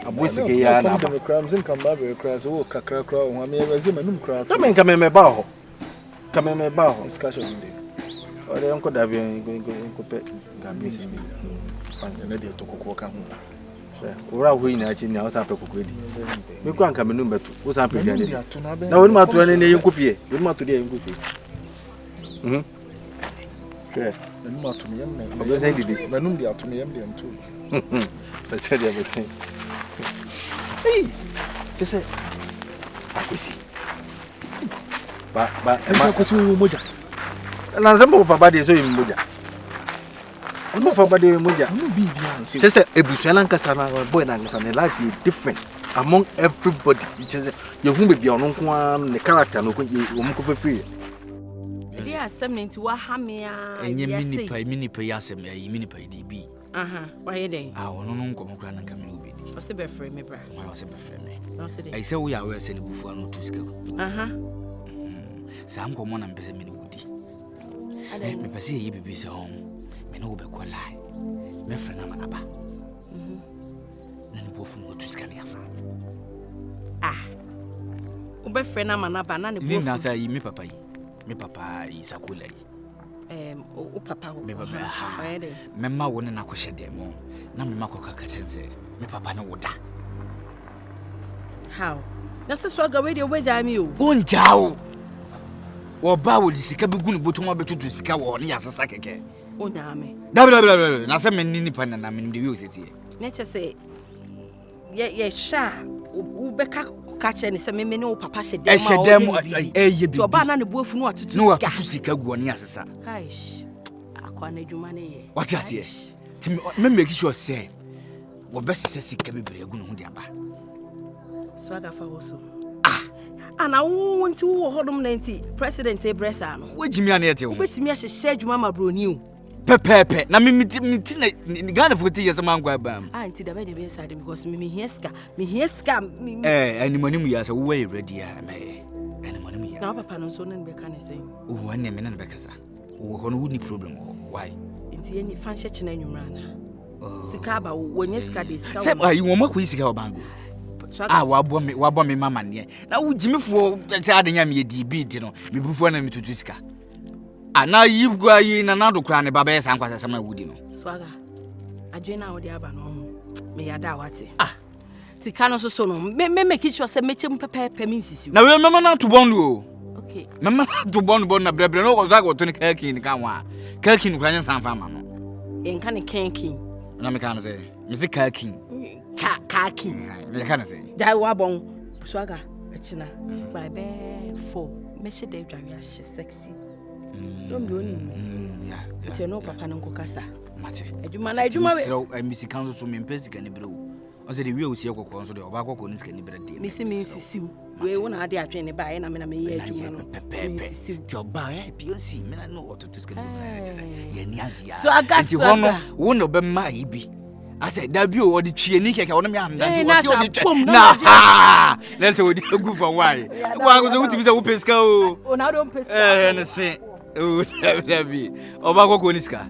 abosike ya na ba crams in kan ba be crash wo kakra kra ho me eweze manum kra to me nka me ba ho discussion dey ore enko da bi enko pe gabi se na dey to kokko ka ho ora ho ina chi na o sa pe kokodi me kwa nka menum betu o sa pe gani na woni ma to ne yin kofie woni ma to de yin kofie sure menum atum yem na o be say didi menum de atum yem de ntu be say de be say kese akwesi ba e ma kwesi wo moja na nzembo fa ba de so yin moja no for body moja no be bianse just say ebusuana nkasa na boy na nkasa na life is different among everybody just you hu be ono nko an the character no ko wo mko fa free dey asem nti wa ha me a enye minipa yasem ya minipa DB wa ye den ono no nko mokra na nkame obedi o se be free me bra wa se be free me no se dey ai se wo ya we se ne bufu ano to skill sa nko mo na mpese me ne wudi me pese ye bibi se hom me no be ko lie me frena manaba na ne bofu no to skill ya fa o be frena manaba na ne bofu ni na sa yi me papa yi sakula yi o papa me baba me ma wo ne na ko hyede mo na me ma ko kaka chense me papa ne woda how na se so ga we de obeja mi o gonjao wo ba wo di sika begu ne boto mo betutu sika wo ne yasesa keke o nyaame dabla na se me ni pa na me de wi osetie ne che se ye sha u be ka che ne se me ne o papa hyede mo ye bi to ba na ne boafu no atutu no atutu sika gu ne yasesa kaish akwa na dwuma ne ye what you say ti me make sure say wo be sisa sika bebre gu no ho de aba so aga fa wo so ana wo nti wo hodom na nti president ebresa no wajimi ana yete wo betimi ahyehye adwuma mabroni o pepepe na me na Ghana foti yesa mangwa bam nti da be de be side because me hieska animanim ya sa wo we ready a me animanim ya na papa no so ne be kan say wo ne me na be kasa wo ho no woni problem why nti ye ni fan hye chena nwumra na sika ba wo nye sika de sika say ayi wo makọ sika obango wabo me mama ne na wo jimifo che adenya me DB di no me bufu na me tutu sika ana yibgwa yi na nado kra ne baba yesa nkwasa sama wudi no swaga adwena wo de aba no me yada wate sika no so no me make sure say mechem pepepe me nsisi na we mama na to bonu o okay mama to bonu na brebre no ozo agoto ne kakin kan wa kakin kra nya sanfa ma no enka ne kakin na me kan say me se kakin kakin me kan say dai wa bon swaga achina by be 4 me she de dwawe a sexy so me oni yeah ti no papa nko kasa mate adwuma we misi kan so me mpesi kan ibrewo o se de wi osi ekokọ so de oba akokọ ni sika ni bre de misi me sisiu we wona ade atwen ne ba na me ye adwuma no sisiu ti oba POC me na no otutu sika ni bre te ye ni ade so aga ti hono wo no be ma ibi ase da bi o di twie ni keke wono me am da ti o di na na se o di egu for why wa go to be say wo peska o na do peska ne se o da bi oba akokọ ni sika